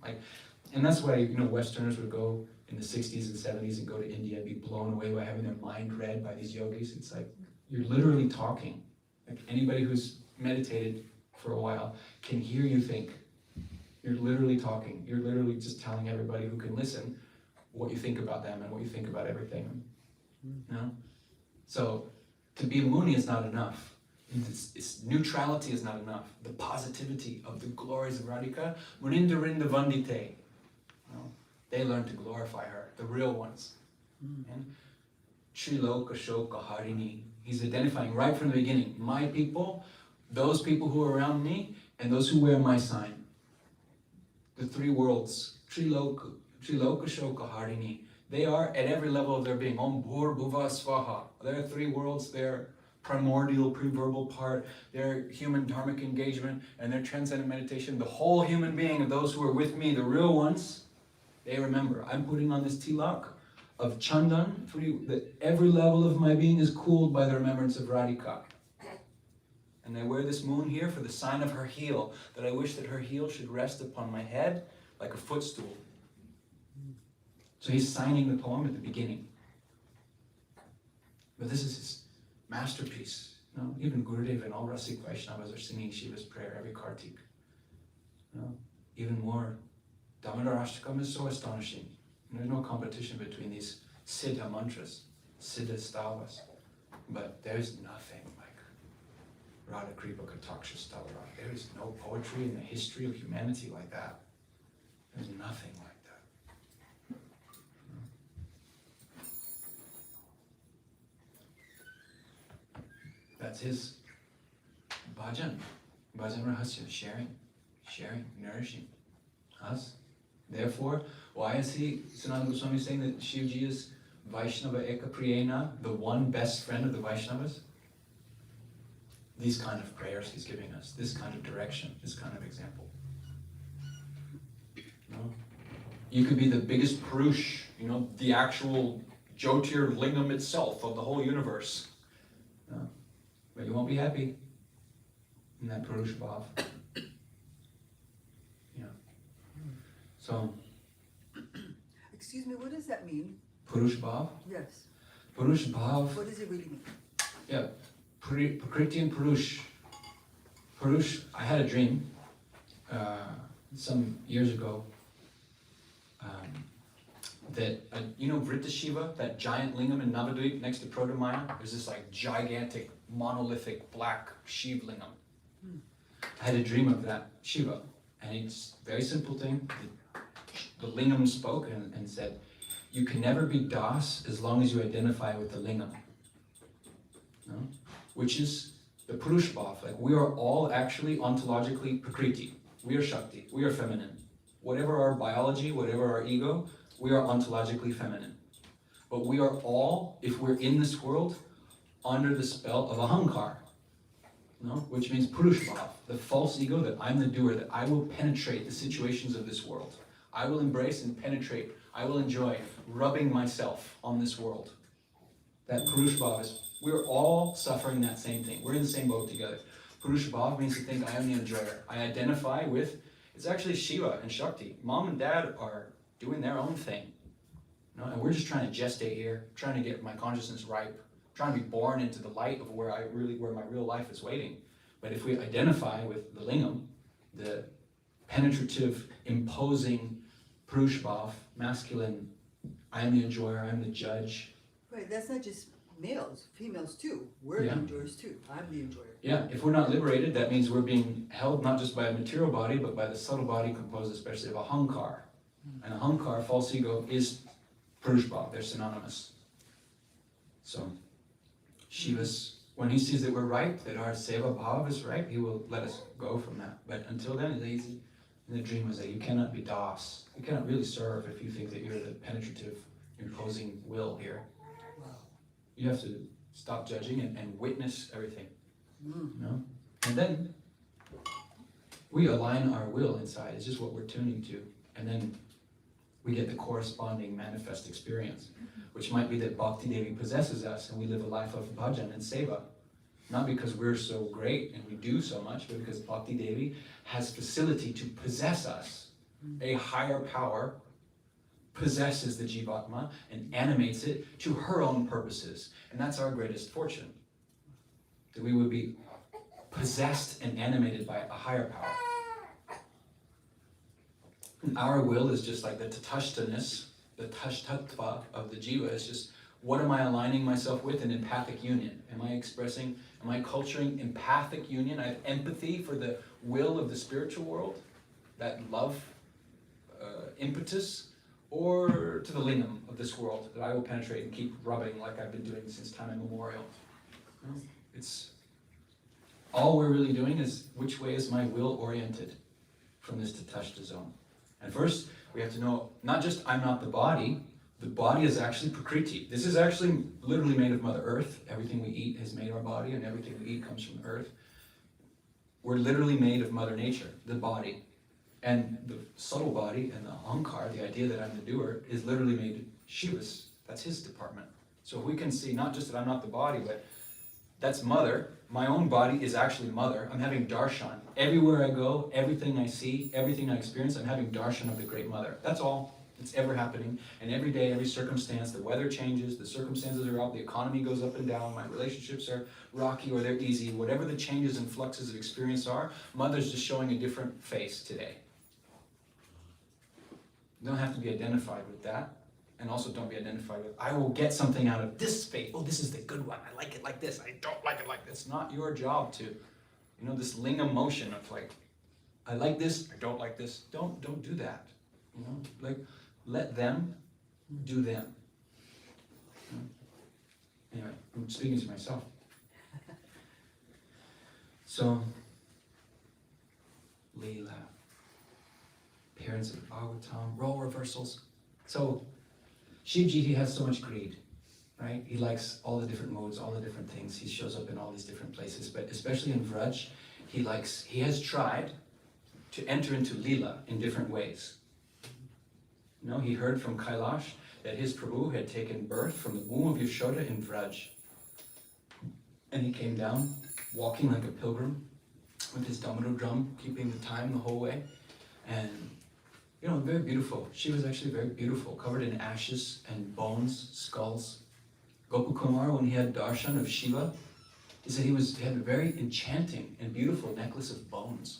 And that's why, Westerners would go in the 60s and 70s and go to India and be blown away by having their mind read by these yogis. It's like, you're literally talking. Like anybody who's meditated for a while can hear you think. You're literally talking. You're literally just telling everybody who can listen what you think about them and what you think about everything. So, to be a Muni is not enough. It's neutrality is not enough. The positivity of the glories of Radhika, Munindarinda Vandite. They learn to glorify her, the real ones. And Triloka Shoka Harini. He's identifying right from the beginning, my people, those people who are around me, and those who wear my sign. The 3 worlds, Triloka Shoka Harini. They are at every level of their being. Om Bhur Bhuva Svaha. There are 3 worlds there. primordial pre-verbal part, their human dharmic engagement, and their transcendent meditation, the whole human being of those who are with me, the real ones, they remember. I'm putting on this tilak of Chandan, that every level of my being is cooled by the remembrance of Radhika. And I wear this moon here for the sign of her heel, that I wish that her heel should rest upon my head like a footstool. So he's signing the poem at the beginning. But this is his masterpiece. You know, even Gurudev and all Rasik Vaishnavas are singing Shiva's prayer every Kartik. You know, even more. Damodar Ashtakam is so astonishing. And there's no competition between these Siddha mantras, Siddha stavas. But there's nothing like Radha Kripa Kataksha Stavara. There is no poetry in the history of humanity like that. There's nothing like that. That's his bhajan. Bhajan rahasya, sharing, nourishing us. Therefore, why is Sanatana Goswami saying that Shivji is Vaishnava Eka Priyena, the one best friend of the Vaishnavas? These kind of prayers he's giving us, this kind of direction, this kind of example. You know? You could be the biggest Purush, you know, the actual Jyotir Lingam itself of the whole universe. You know? But you won't be happy in that Purush Bhav. Yeah. So, excuse me, what does that mean? Purush Bhav? Yes. Purush Bhav. What does it really mean? Yeah. Prakriti and Purush. Purush, I had a dream some years ago that, you know Vritta Shiva, that giant lingam in Navadvip next to Prodamaya? There's this like gigantic, monolithic, black Shiv lingam. I had a dream of that Shiva, and it's a very simple thing. The lingam spoke and said, you can never be Das as long as you identify with the lingam. No? Which is the Purush Bhav. Like, we are all actually ontologically Prakriti. We are Shakti. We are feminine. Whatever our biology, whatever our ego, we are ontologically feminine. But we are all, if we're in this world, under the spell of Ahankar. No? Which means Purush Bhav, the false ego that I'm the doer, that I will penetrate the situations of this world. I will embrace and penetrate. I will enjoy rubbing myself on this world. That Purush Bhav is, we're all suffering that same thing. We're in the same boat together. Purush Bhav means to think I am the enjoyer. I identify with, it's actually Shiva and Shakti. Mom and dad are doing their own thing. You know, and we're just trying to gestate here, trying to get my consciousness ripe, trying to be born into the light of where my real life is waiting. But if we identify with the lingam, the penetrative, imposing Purush Bhav, masculine, I am the enjoyer, I am the judge. Right, that's not just males, females too. We're the enjoyers too. I'm the enjoyer. Yeah, if we're not liberated, that means we're being held not just by a material body, but by the subtle body composed especially of Ahankar. And Ahankar, false ego, is Purush Bhav. They're synonymous. So, Shiva's, when he sees that we're right, that our Seva Bhav is right, he will let us go from that. But until then, it's easy. And the dream was that you cannot be Das. You cannot really serve if you think that you're the penetrative, imposing will here. Wow. You have to stop judging and witness everything. Mm. You know? And then we align our will inside. It's just what we're tuning to. And then we get the corresponding manifest experience, which might be that Bhakti Devi possesses us and we live a life of bhajan and seva. Not because we're so great and we do so much, but because Bhakti Devi has facility to possess us. A higher power possesses the Jivatma and animates it to her own purposes. And that's our greatest fortune. That we would be possessed and animated by a higher power. And our will is just like the tatashtaness, the tashtattva of the jiva. It's just, what am I aligning myself with in empathic union? Am I culturing empathic union? I have empathy for the will of the spiritual world, that love impetus, or to the lingam of this world that I will penetrate and keep rubbing like I've been doing since time immemorial. It's all we're really doing is, which way is my will oriented from this tatashta zone? And first, we have to know, not just I'm not the body The body is actually Prakriti. This is actually literally made of Mother Earth. Everything we eat has made our body, and everything we eat comes from Earth. We're literally made of Mother Nature, the body. And the subtle body and the ahankar, the idea that I'm the doer, is literally made Shiva's. That's his department. So if we can see not just that I'm not the body, but that's Mother. My own body is actually Mother. I'm having darshan. Everywhere I go, everything I see, everything I experience, I'm having darshan of the Great Mother. That's all that's ever happening. And every day, every circumstance, the weather changes, the circumstances are out, the economy goes up and down, my relationships are rocky or they're easy. Whatever the changes and fluxes of experience are, Mother's just showing a different face today. You don't have to be identified with that. And also don't be identified with, I will get something out of this space. Oh, this is the good one. I like it like this. I don't like it like this. It's not your job to, this lingam motion of like, I like this, I don't like this. Don't do that. Like, let them do them. Anyway, I'm speaking to myself. So, Leela, parents of Bhagavatam, role reversals. So, Shivji, he has so much greed, right? He likes all the different modes, all the different things. He shows up in all these different places, but especially in Vraj, he has tried to enter into Leela in different ways. He heard from Kailash that his Prabhu had taken birth from the womb of Yashoda in Vraj. And he came down, walking like a pilgrim, with his damodar drum, keeping the time the whole way. And very beautiful. She was actually very beautiful, covered in ashes and bones, skulls. Gopakumar, when he had darshan of Shiva, he said he had a very enchanting and beautiful necklace of bones.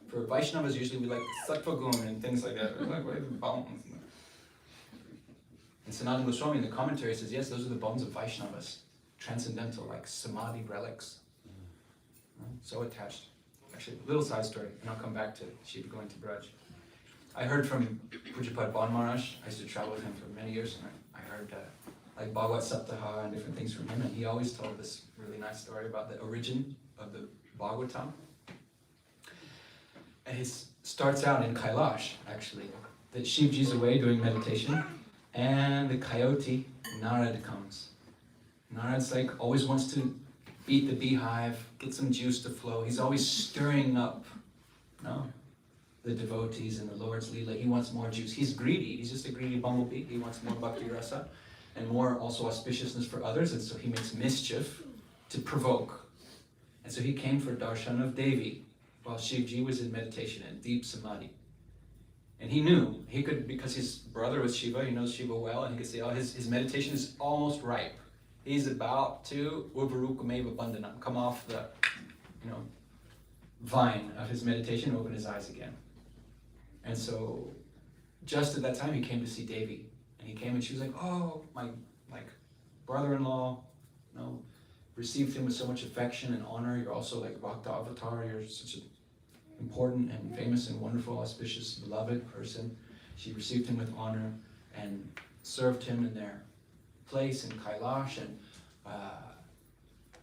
For Vaishnavas, usually we like sattva gun and things like that. We're like, what are the bones? And Sanatana Goswami in the commentary says, yes, those are the bones of Vaishnavas. Transcendental, like samadhi relics. So attached. Actually, a little side story, and I'll come back to Shiva going to Braj. I heard from Pujapad Ban Maharaj. I used to travel with him for many years, and I heard like Bhagavad Saptaha and different things from him, and he always told this really nice story about the origin of the Bhagavatam. And it starts out in Kailash, actually, that Shivji's away doing meditation, and the coyote, Narad, comes. Narad's like, always wants to beat the beehive, get some juice to flow. He's always stirring up, the devotees and the Lord's Leela. He wants more juice. He's greedy. He's just a greedy bumblebee. He wants more bhakti rasa and more also auspiciousness for others. And so he makes mischief to provoke. And so he came for darshan of Devi while Shivji was in meditation in deep samadhi. And he knew, he could, because his brother was Shiva, he knows Shiva well, and he could say, his meditation is almost ripe. He's about to Uvarukameva Bandhanam, come off the, vine of his meditation, open his eyes again. And so, just at that time, he came to see Devi. And he came and she was like, oh, my brother-in-law, received him with so much affection and honor. You're also like Bhakta Avatar. You're such an important and famous and wonderful, auspicious, beloved person. She received him with honor and served him in their place in Kailash. And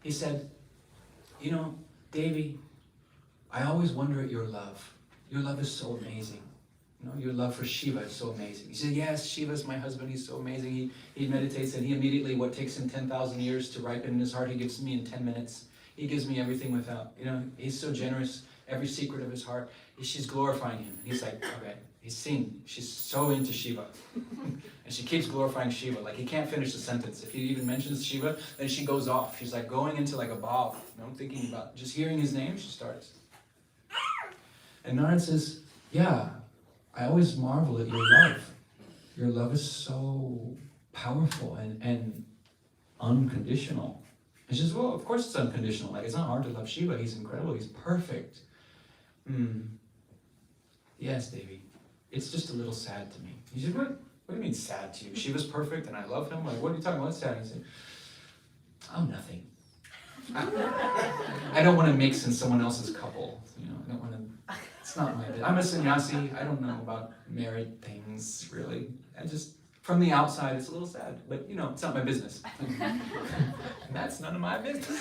he said, Devi, I always wonder at your love. Your love is so amazing. Your love for Shiva is so amazing. He said, yes, Shiva's my husband. He's so amazing. He meditates and he immediately, what takes him 10,000 years to ripen in his heart, he gives me in 10 minutes. He gives me everything without, he's so generous. Every secret of his heart, she's glorifying him. He's like, okay, he's seeing, she's so into Shiva. And she keeps glorifying Shiva. Like he can't finish the sentence. If he even mentions Shiva, then she goes off. She's like going into like a bhav, thinking about, just hearing his name, she starts. And Narad says, yeah, I always marvel at your love. Your love is so powerful and unconditional. And she says, well, of course it's unconditional. Like, it's not hard to love Shiva. He's incredible. He's perfect. Yes, Devi. It's just a little sad to me. He said, what do you mean sad to you? Shiva's perfect and I love him? Like, what are you talking about? What's sad? He said, oh, nothing. I don't want to mix in someone else's couple. I don't want to. It's not my business. I'm a sannyasi. I don't know about married things, really. From the outside, it's a little sad. But, it's not my business. And that's none of my business.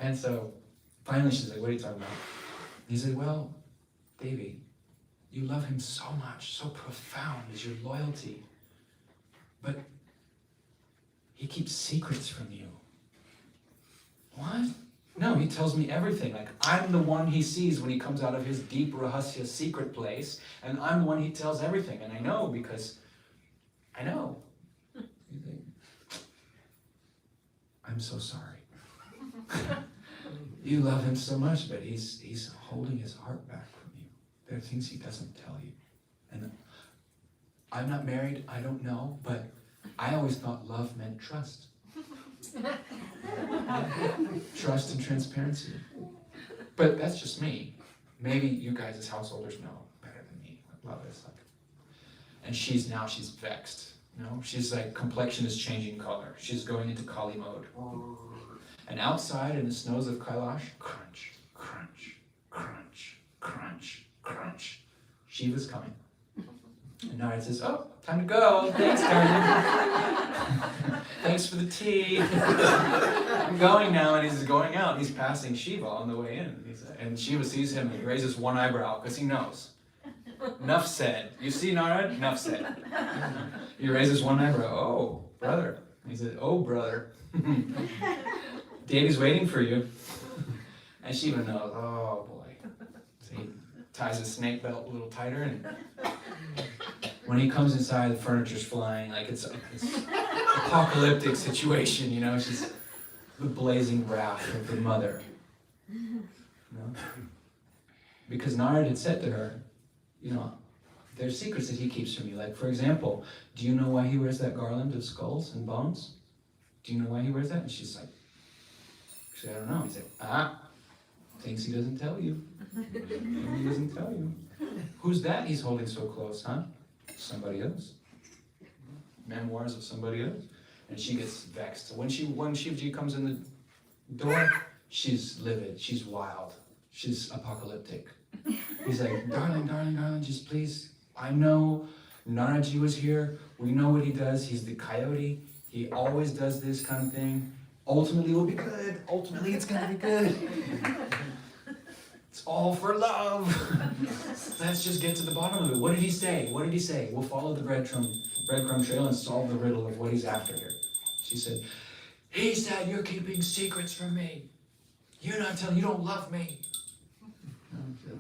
And so, finally she's like, what are you talking about? He said, well, Devi, you love him so much, so profound is your loyalty. But he keeps secrets from you. What? No, he tells me everything. Like, I'm the one he sees when he comes out of his deep Rahasya secret place, and I'm the one he tells everything. And I know because I know. You think, I'm so sorry. You love him so much, but he's holding his heart back from you. There are things he doesn't tell you. And I'm not married, I don't know, but I always thought love meant trust. Trust and transparency. But that's just me. Maybe you guys as householders know better than me what love is like. And she's vexed. You know, she's like, complexion is changing color. She's going into Kali mode. And outside in the snows of Kailash, crunch, crunch, crunch, crunch, crunch. Shiva's coming. And Narad says, oh, time to go. Thanks, darling. Thanks for the tea. I'm going now, and he's going out. He's passing Shiva on the way in. And Shiva sees him, and he raises one eyebrow, because he knows. Enough said. You see, Narad? Enough said. He raises one eyebrow. Oh, brother. He said, oh, brother. Devi's waiting for you. And Shiva knows, oh, boy. So he ties his snake belt a little tighter, and when he comes inside, the furniture's flying, like it's apocalyptic situation, you know, it's just the blazing wrath of the mother. You know? Because Narad had said to her, you know, there's secrets that he keeps from you. Like, for example, do you know why he wears that garland of skulls and bones? Do you know why he wears that? And she's like, she said, I don't know. He's like, things he doesn't tell you. He doesn't tell you. Who's that he's holding so close, huh? Somebody else. Memoirs of somebody else. And she gets vexed. When Shivji comes in the door, she's livid, she's wild, she's apocalyptic. He's like, darling, darling, darling, just please, I know Naraji was here, we know what he does, he's the coyote, he always does this kind of thing. Ultimately it will be good, ultimately it's gonna be good. It's all for love. Let's just get to the bottom of it. What did he say? What did he say? We'll follow the breadcrumb trail and solve the riddle of what he's after here. She said, he said you're keeping secrets from me. You're not telling, you don't love me.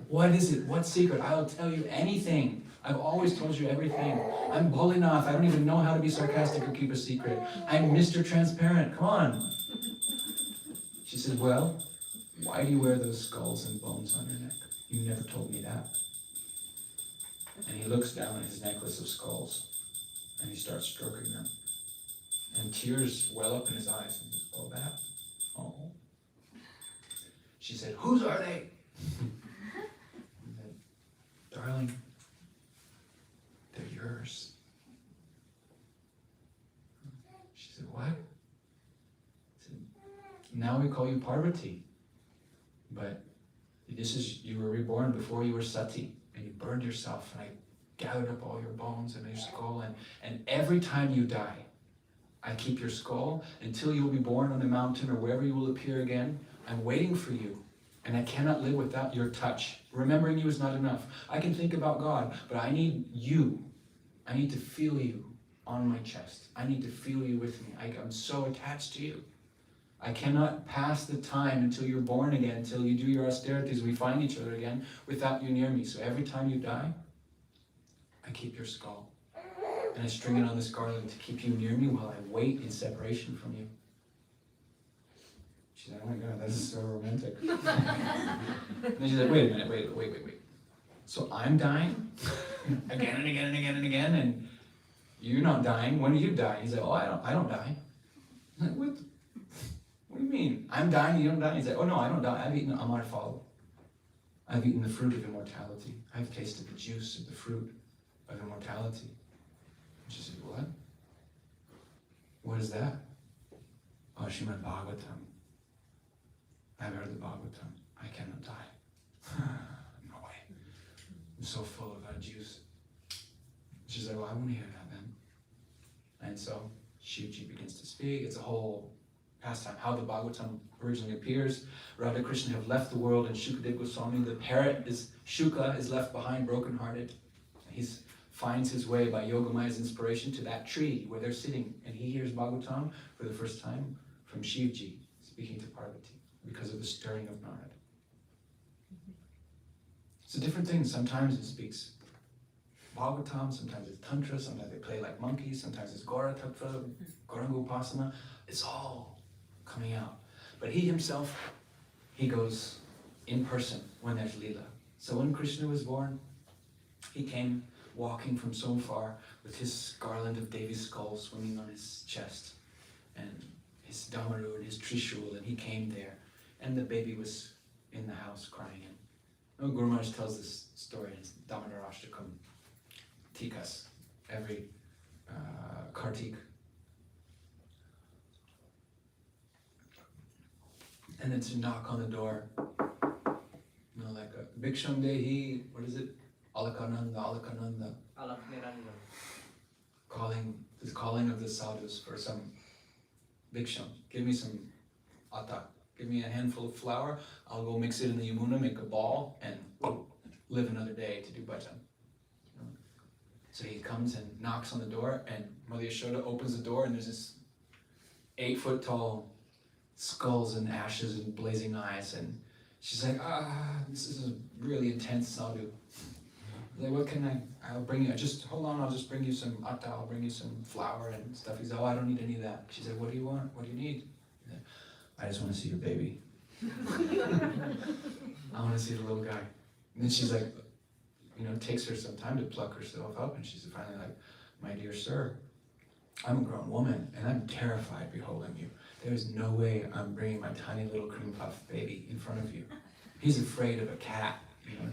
What is it? What secret? I'll tell you anything. I've always told you everything. I'm bull enough. I don't even know how to be sarcastic or keep a secret. I'm Mr. Transparent. Come on. She said, well, why do you wear those skulls and bones on your neck? You never told me that. And he looks down at his necklace of skulls, and he starts stroking them. And tears well up in his eyes. And he says, oh, that? Oh. She said, whose are they? He said, darling, they're yours. She said, what? He said, now we call you Parvati. But you were reborn before you were Sati, and you burned yourself, and I gathered up all your bones and your skull, and every time you die, I keep your skull until you will be born on the mountain or wherever you will appear again. I'm waiting for you, and I cannot live without your touch. Remembering you is not enough. I can think about God, but I need you. I need to feel you on my chest. I need to feel you with me. I'm so attached to you. I cannot pass the time until you're born again, until you do your austerities, we find each other again, without you near me. So every time you die, I keep your skull. And I string it on this garland to keep you near me while I wait in separation from you. She's like, oh my God, that is so romantic. And then she's like, wait a minute, wait. So I'm dying? Again and again and again and again, and you're not dying. When do you die? He's like, oh, I don't die. I'm like, what do you mean? I'm dying and you don't die? He's like, oh no, I don't die. I've eaten Amar Phal. I've eaten the fruit of immortality. I've tasted the juice of the fruit of immortality. And she said, what? What is that? Oh, Srimad Bhagavatam. I've heard the Bhagavatam. I cannot die. No way. I'm so full of that juice. She's like, well, I want to hear that then. And so Shivji begins to speak. It's a whole pastime, how the Bhagavatam originally appears. Radha Krishna have left the world, and Shukadeva Goswami, the parrot, Shuka is left behind brokenhearted. He finds his way by Yogamaya's inspiration to that tree where they're sitting, and he hears Bhagavatam for the first time from Shivji speaking to Parvati because of the stirring of Narad. It's a different thing. Sometimes it speaks Bhagavatam, sometimes it's Tantra, sometimes they play like monkeys, sometimes it's Gora Tattva, Gauranga Upasana. It's all coming out. But he himself, he goes in person when there's Leela. So when Krishna was born, he came walking from so far with his garland of Devi's skulls swinging on his chest, and his Damaru and his Trishul, and he came there. And the baby was in the house crying. And Guru Maharaj tells this story in Damodarashtakam Tikas every Kartik. And then to knock on the door, like a Bhiksham Dehi, what is it? Alakananda, Alakananda. Calling of the sadhus for some Bhiksham. Give me some atta. Give me a handful of flour. I'll go mix it in the Yamuna, make a ball, and live another day to do bhajan. So he comes and knocks on the door, and Mother Yashoda opens the door, and there's this 8-foot tall skulls and ashes and blazing eyes, and she's like, this is a really intense sadhu. Like, what can I'll bring you, just hold on, I'll just bring you some atta, I'll bring you some flour and stuff. He's like, I don't need any of that. She said, what do you want? What do you need? Like, I just want to see your baby. I want to see the little guy. And then she's like, takes her some time to pluck herself up, and she's finally like, my dear sir, I'm a grown woman, and I'm terrified beholding you. There's no way I'm bringing my tiny little cream puff baby in front of you. He's afraid of a cat.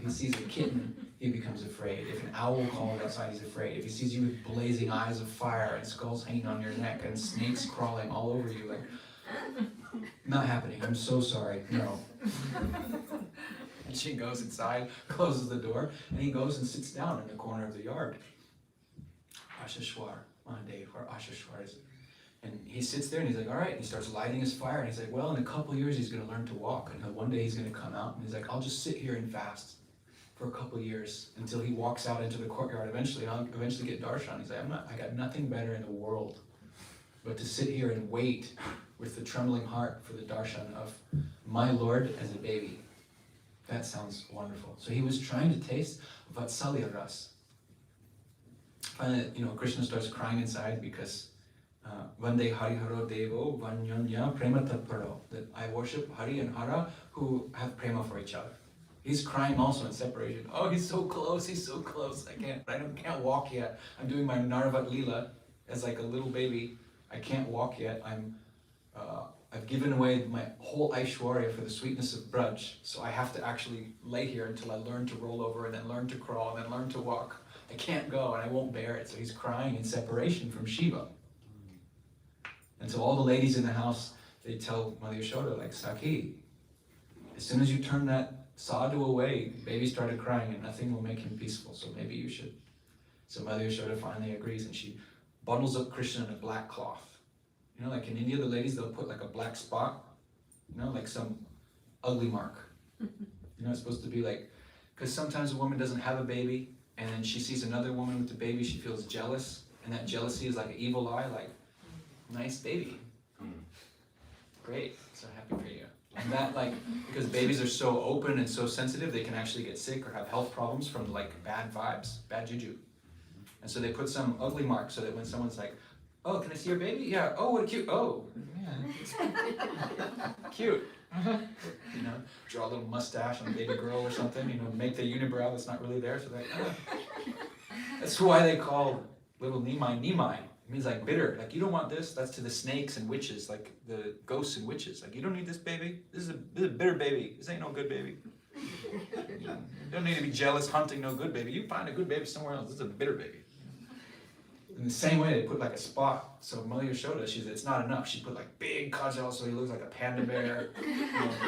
He sees a kitten, he becomes afraid. If an owl calls outside, he's afraid. If he sees you with blazing eyes of fire and skulls hanging on your neck and snakes crawling all over you, like, not happening. I'm so sorry. No. And she goes inside, closes the door, and he goes and sits down in the corner of the yard. Ashashwar, Mahadev, where Ashashwar is. And he sits there and he's like, all right. And he starts lighting his fire, and he's like, well, in a couple of years he's going to learn to walk, and one day he's going to come out, and he's like, I'll just sit here and fast for a couple of years until he walks out into the courtyard. Eventually, I'll eventually get darshan. He's like, I got nothing better in the world but to sit here and wait with the trembling heart for the darshan of my Lord as a baby. That sounds wonderful. So he was trying to taste Vatsalya ras. Finally, Krishna starts crying inside because Vande Hariharo Devo Vanyanya Prema Tatparo, that I worship Hari and Hara who have prema for each other. He's crying also in separation. Oh, he's so close, I can't walk yet. I'm doing my Narvat Leela as like a little baby. I can't walk yet. I've given away my whole Aishwarya for the sweetness of Braj, so I have to actually lay here until I learn to roll over and then learn to crawl and then learn to walk. I can't go and I won't bear it. So he's crying in separation from Shiva. And so all the ladies in the house, they tell Mother Yashoda, like, Sakhi, as soon as you turn that sadhu away, baby started crying and nothing will make him peaceful, so maybe you should. So Mother Yashoda finally agrees, and she bundles up Krishna in a black cloth. Like in India, the ladies, they'll put like a black spot, like some ugly mark. It's supposed to be like, because sometimes a woman doesn't have a baby, and then she sees another woman with a baby, she feels jealous, and that jealousy is like an evil eye, like, nice baby. Great, so happy for you. And that, like, because babies are so open and so sensitive, they can actually get sick or have health problems from like bad vibes, bad juju. And so they put some ugly mark so that when someone's like, oh, can I see your baby? Yeah. Oh, what a cute. Oh, yeah. Cute. Draw a little mustache on a baby girl or something. Make the unibrow that's not really there. So that's why they call little Nimai Nimai. It means like bitter. Like, you don't want this. That's to the snakes and witches, like the ghosts and witches. Like, you don't need this baby. This is a bitter baby. This ain't no good baby. You don't need to be jealous hunting no good baby. You find a good baby somewhere else. This is a bitter baby. In the same way, they put like a spot. So Mother Yashoda, she said it's not enough. She put like big kajal, so he looks like a panda bear,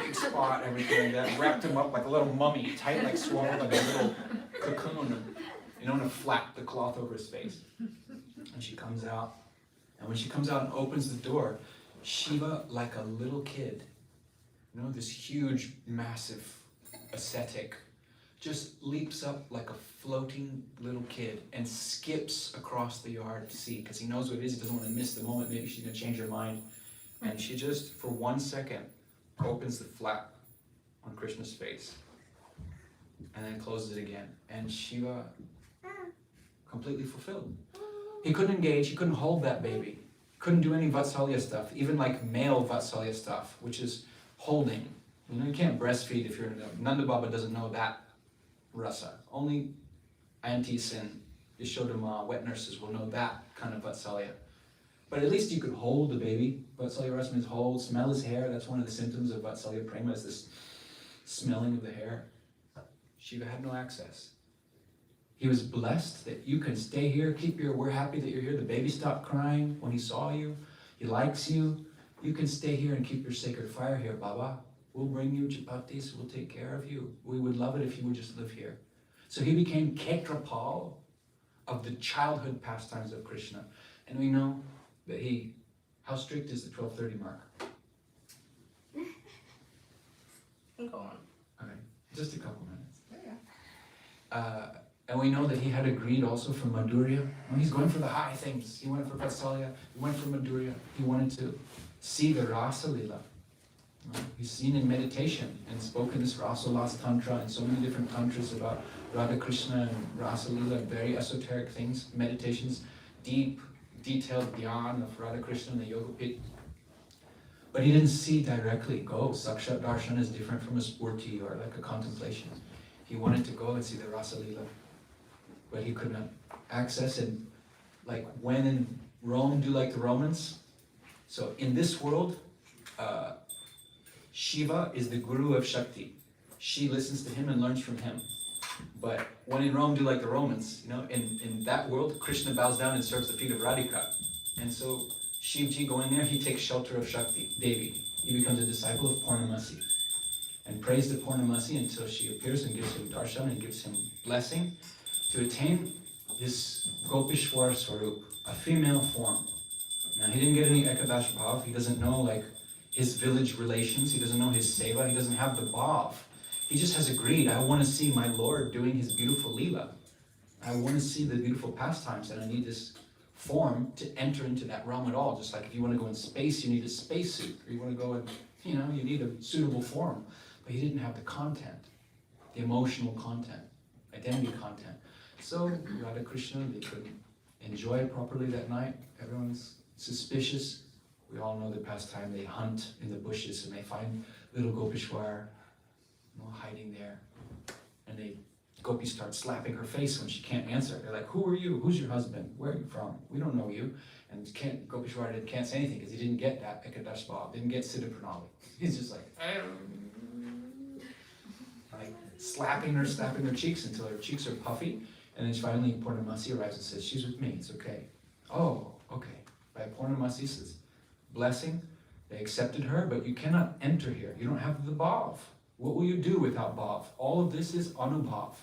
big spot, everything like that. Wrapped him up like a little mummy, tight, like swallowed like a little cocoon, and flap the cloth over his face. And she comes out, and when she comes out and opens the door, Shiva, like a little kid, you know, this huge, massive ascetic, just leaps up like a floating little kid and skips across the yard to see, because he knows what it is. He doesn't want to miss the moment. Maybe she's going to change her mind. And she just, for 1 second, opens the flap on Krishna's face and then closes it again. And Shiva, completely fulfilled. He couldn't engage, he couldn't hold that baby. Couldn't do any Vatsalya stuff, even like male Vatsalya stuff, which is holding. You know, you can't breastfeed if you're, Nanda Baba doesn't know that rasa. Only aunties and Yashodama, wet nurses will know that kind of Vatsalya. But at least you could hold the baby. Vatsalya rasa means hold, smell his hair. That's one of the symptoms of Vatsalya prema, is this smelling of the hair. Shiva had no access. He was blessed that you can stay here, we're happy that you're here. The baby stopped crying when he saw you. He likes you. You can stay here and keep your sacred fire here, Baba. We'll bring you chapatis, we'll take care of you. We would love it if you would just live here. So he became Ketrapal of the childhood pastimes of Krishna. And we know that how strict is the 12:30 mark? Go on. Okay, just a couple minutes. And we know that he had agreed also for Madhurya. Well, he's going for the high things. He went for Vatsalya, he went for Madhurya. He wanted to see the Rasa Lila. He's seen in meditation and spoken this Rasa Las Tantra and so many different tantras about Radha Krishna and Rasa Lila, very esoteric things, meditations, deep, detailed dhyan of Radha Krishna and the Yogapit. But he didn't see directly, go. Sakshat Darshan is different from a spurti or like a contemplation. He wanted to go and see the Rasa Lila, but he could not access it. Like when in Rome, do like the Romans. So in this world, Shiva is the guru of Shakti. She listens to him and learns from him. But when in Rome, do like the Romans, you know, in that world, Krishna bows down and serves the feet of Radhika. And so Shivji going there, he takes shelter of Shakti, Devi. He becomes a disciple of Purnamasi and prays to Purnamasi until she appears and gives him darshan and gives him blessing to attain his Gopishwar Swarup, a female form. Now he didn't get any Ekadash Bhav, he doesn't know like his village relations, he doesn't know his seva, he doesn't have the Bhav. He just has agreed, I want to see my Lord doing his beautiful Leela. I want to see the beautiful pastimes, and I need this form to enter into that realm at all. Just like if you want to go in space, you need a spacesuit, or you want to go in, you know, you need a suitable form. But he didn't have the content, the emotional content, identity content. So Radha Krishna, they couldn't enjoy it properly that night. Everyone's suspicious. We all know the pastime. They hunt in the bushes and they find little Gopishwar, you know, hiding there. And Gopi starts slapping her face when she can't answer. They're like, who are you? Who's your husband? Where are you from? We don't know you. And Gopishwar can't say anything because he didn't get that Ekadash Bhav, didn't get Siddha Pranali. He's just like slapping her cheeks until her cheeks are puffy. And then finally Purnamasi arrives and says, she's with me, it's okay. Oh, okay. By Purnamasi's blessing, they accepted her, but you cannot enter here. You don't have the bhav. What will you do without bhav? All of this is anubhav.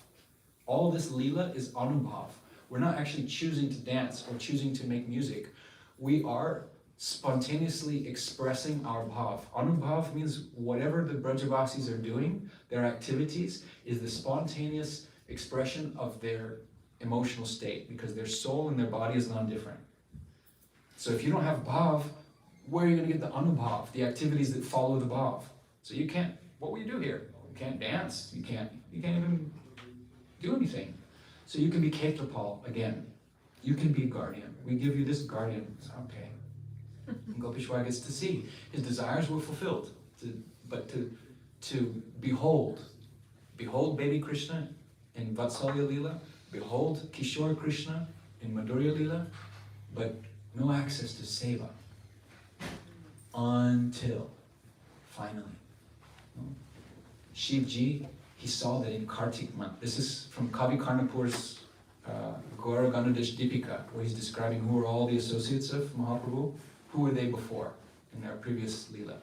All this lila is anubhav. We're not actually choosing to dance or choosing to make music. We are spontaneously expressing our bhav. Anubhav means whatever the Brajavasis are doing, their activities, is the spontaneous expression of their emotional state, because their soul and their body is non-different. So if you don't have bhav, where are you going to get the anubhav, the activities that follow the bhav? So you can't, what will you do here? You can't dance, you can't even do anything. So you can be Ketrapal again. You can be a guardian. We give you this guardian. It's okay. And Gopishwar gets to see his desires were fulfilled. But to behold baby Krishna in Vatsalya Leela, behold Kishore Krishna in Madhurya Leela, but no access to seva until finally. Shivji, he saw that in Kartik month. This is from Kavi Karnapur's Gaura Ganadash Deepika, where he's describing who were all the associates of Mahaprabhu, who were they before in their previous Leela.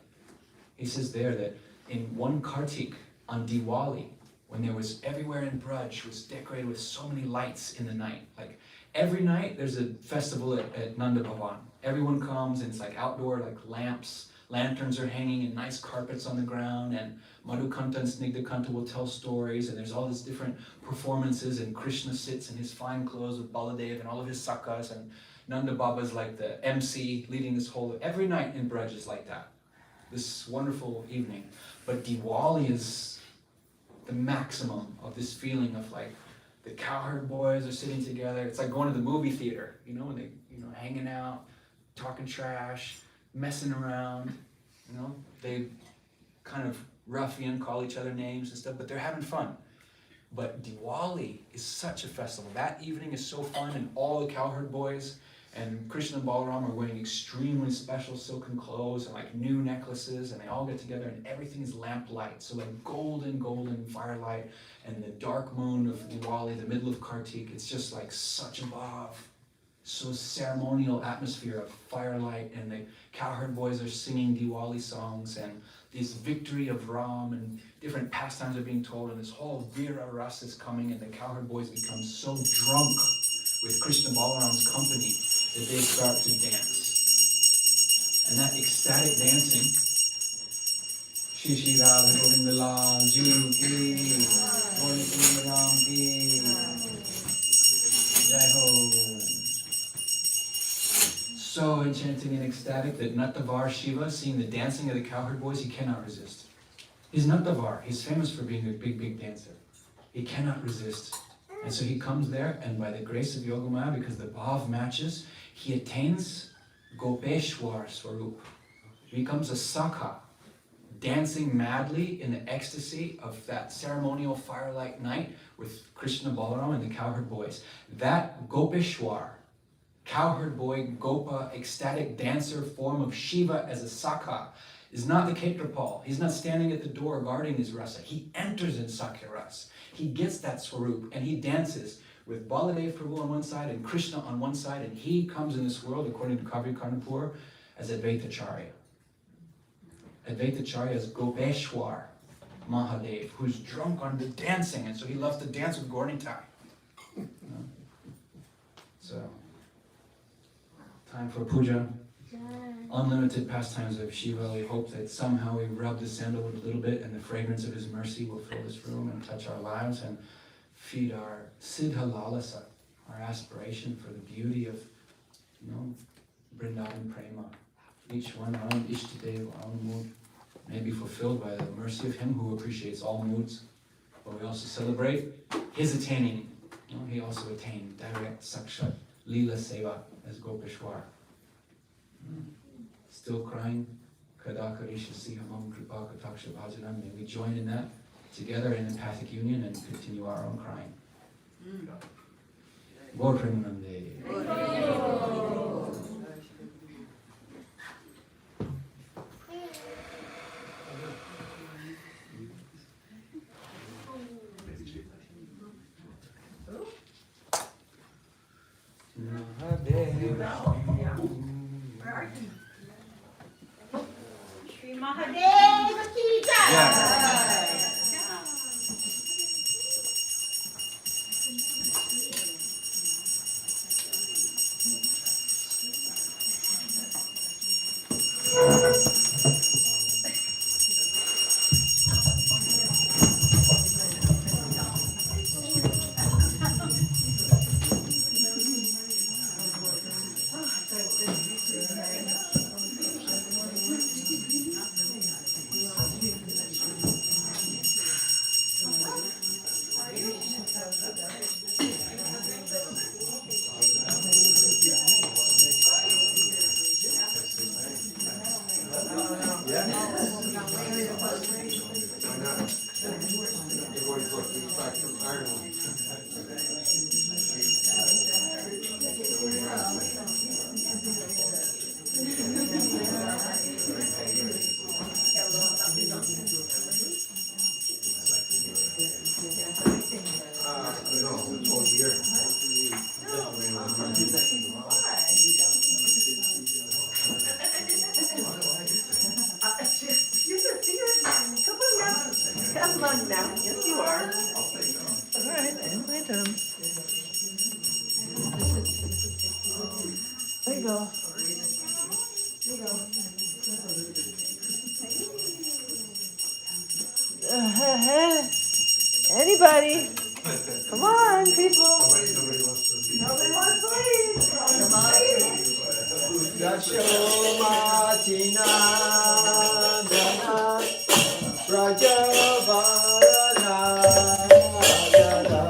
He says there that in one Kartik on Diwali, when there was everywhere in Braj was decorated with so many lights in the night, like Every night there's a festival at Nanda Bhavan. Everyone comes and it's like outdoor, like lamps, lanterns are hanging and nice carpets on the ground, and Madhukanta and Snigdhakanta will tell stories, and there's all these different performances, and Krishna sits in his fine clothes with Baladev and all of his sakas, and Nanda Baba's like the MC leading this whole, every night in Braj is like that. This wonderful evening. But Diwali is the maximum of this feeling of like, the cowherd boys are sitting together. It's like going to the movie theater, you know, and they, hanging out, talking trash, messing around, they kind of ruffian, call each other names and stuff, but they're having fun. But Diwali is such a festival. That evening is so fun, and all the cowherd boys and Krishna and Balaram are wearing extremely special silken clothes and like new necklaces, and they all get together and everything is lamplight. So like golden firelight, and the dark moon of Diwali, the middle of Kartik, it's just like such a bhav. So ceremonial atmosphere of firelight, and the cowherd boys are singing Diwali songs, and this victory of Ram, and different pastimes are being told, and this whole Veera Ras is coming, and the cowherd boys become so drunk with Krishna Balaram's company that they start to dance. And that ecstatic dancing, Shri Shri Radha Govinda Lal Ji Ki, Govinda Govinda Ram Ki, Jai Ho. So enchanting and ecstatic that Natavar Shiva, seeing the dancing of the cowherd boys, he cannot resist. He's Natavar, he's famous for being a big dancer. He cannot resist. And so he comes there, and by the grace of Yogamaya, because the bhav matches, he attains Gopeshwar Swarup. He becomes a Sakha, dancing madly in the ecstasy of that ceremonial firelight night with Krishna Balaram and the cowherd boys. That Gopeshwar, cowherd boy, Gopa, ecstatic dancer form of Shiva as a Sakha, is not the Ketrapal. He's not standing at the door guarding his rasa. He enters in Sakhya Ras. He gets that Swarup, and he dances with Baladev Prabhu on one side and Krishna on one side, and he comes in this world, according to Kavi Karnapur, as Advaitacharya. Advaitacharya is Gopeshwar Mahadev, who's drunk on the dancing, and so he loves to dance with Gornitai. So, time for puja. Unlimited pastimes of Shiva. We hope that somehow we rub the sandalwood a little bit, and the fragrance of his mercy will fill this room and touch our lives and feed our siddha lalasa, our aspiration for the beauty of, Vrindavan prema. Each one, our own ishtadev, our own mood, may be fulfilled by the mercy of him who appreciates all moods. But we also celebrate his attaining. He also attained direct sakshat lila seva as Gopeshwar. Still crying, Kada Karisha Sihamam Kripa Kataksha Bhajanam. May we join in that together in empathic union and continue our own crying. Gaur Premanande. Shri Mahadeva Ki Jai. Yeah. Come on now. Yes, you are. All right, and my turn. go. There you go. Anybody? Come on, people. Nobody wants to see. Nobody wants to leave. Come on. Yashomatina Jana Prajavarana Jana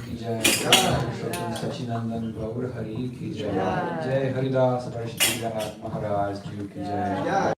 की जय, पुरुषोत्तम सच्चिदानंद गौर हरि की जय, जय हरिदास परिषद महाराज जी की जय।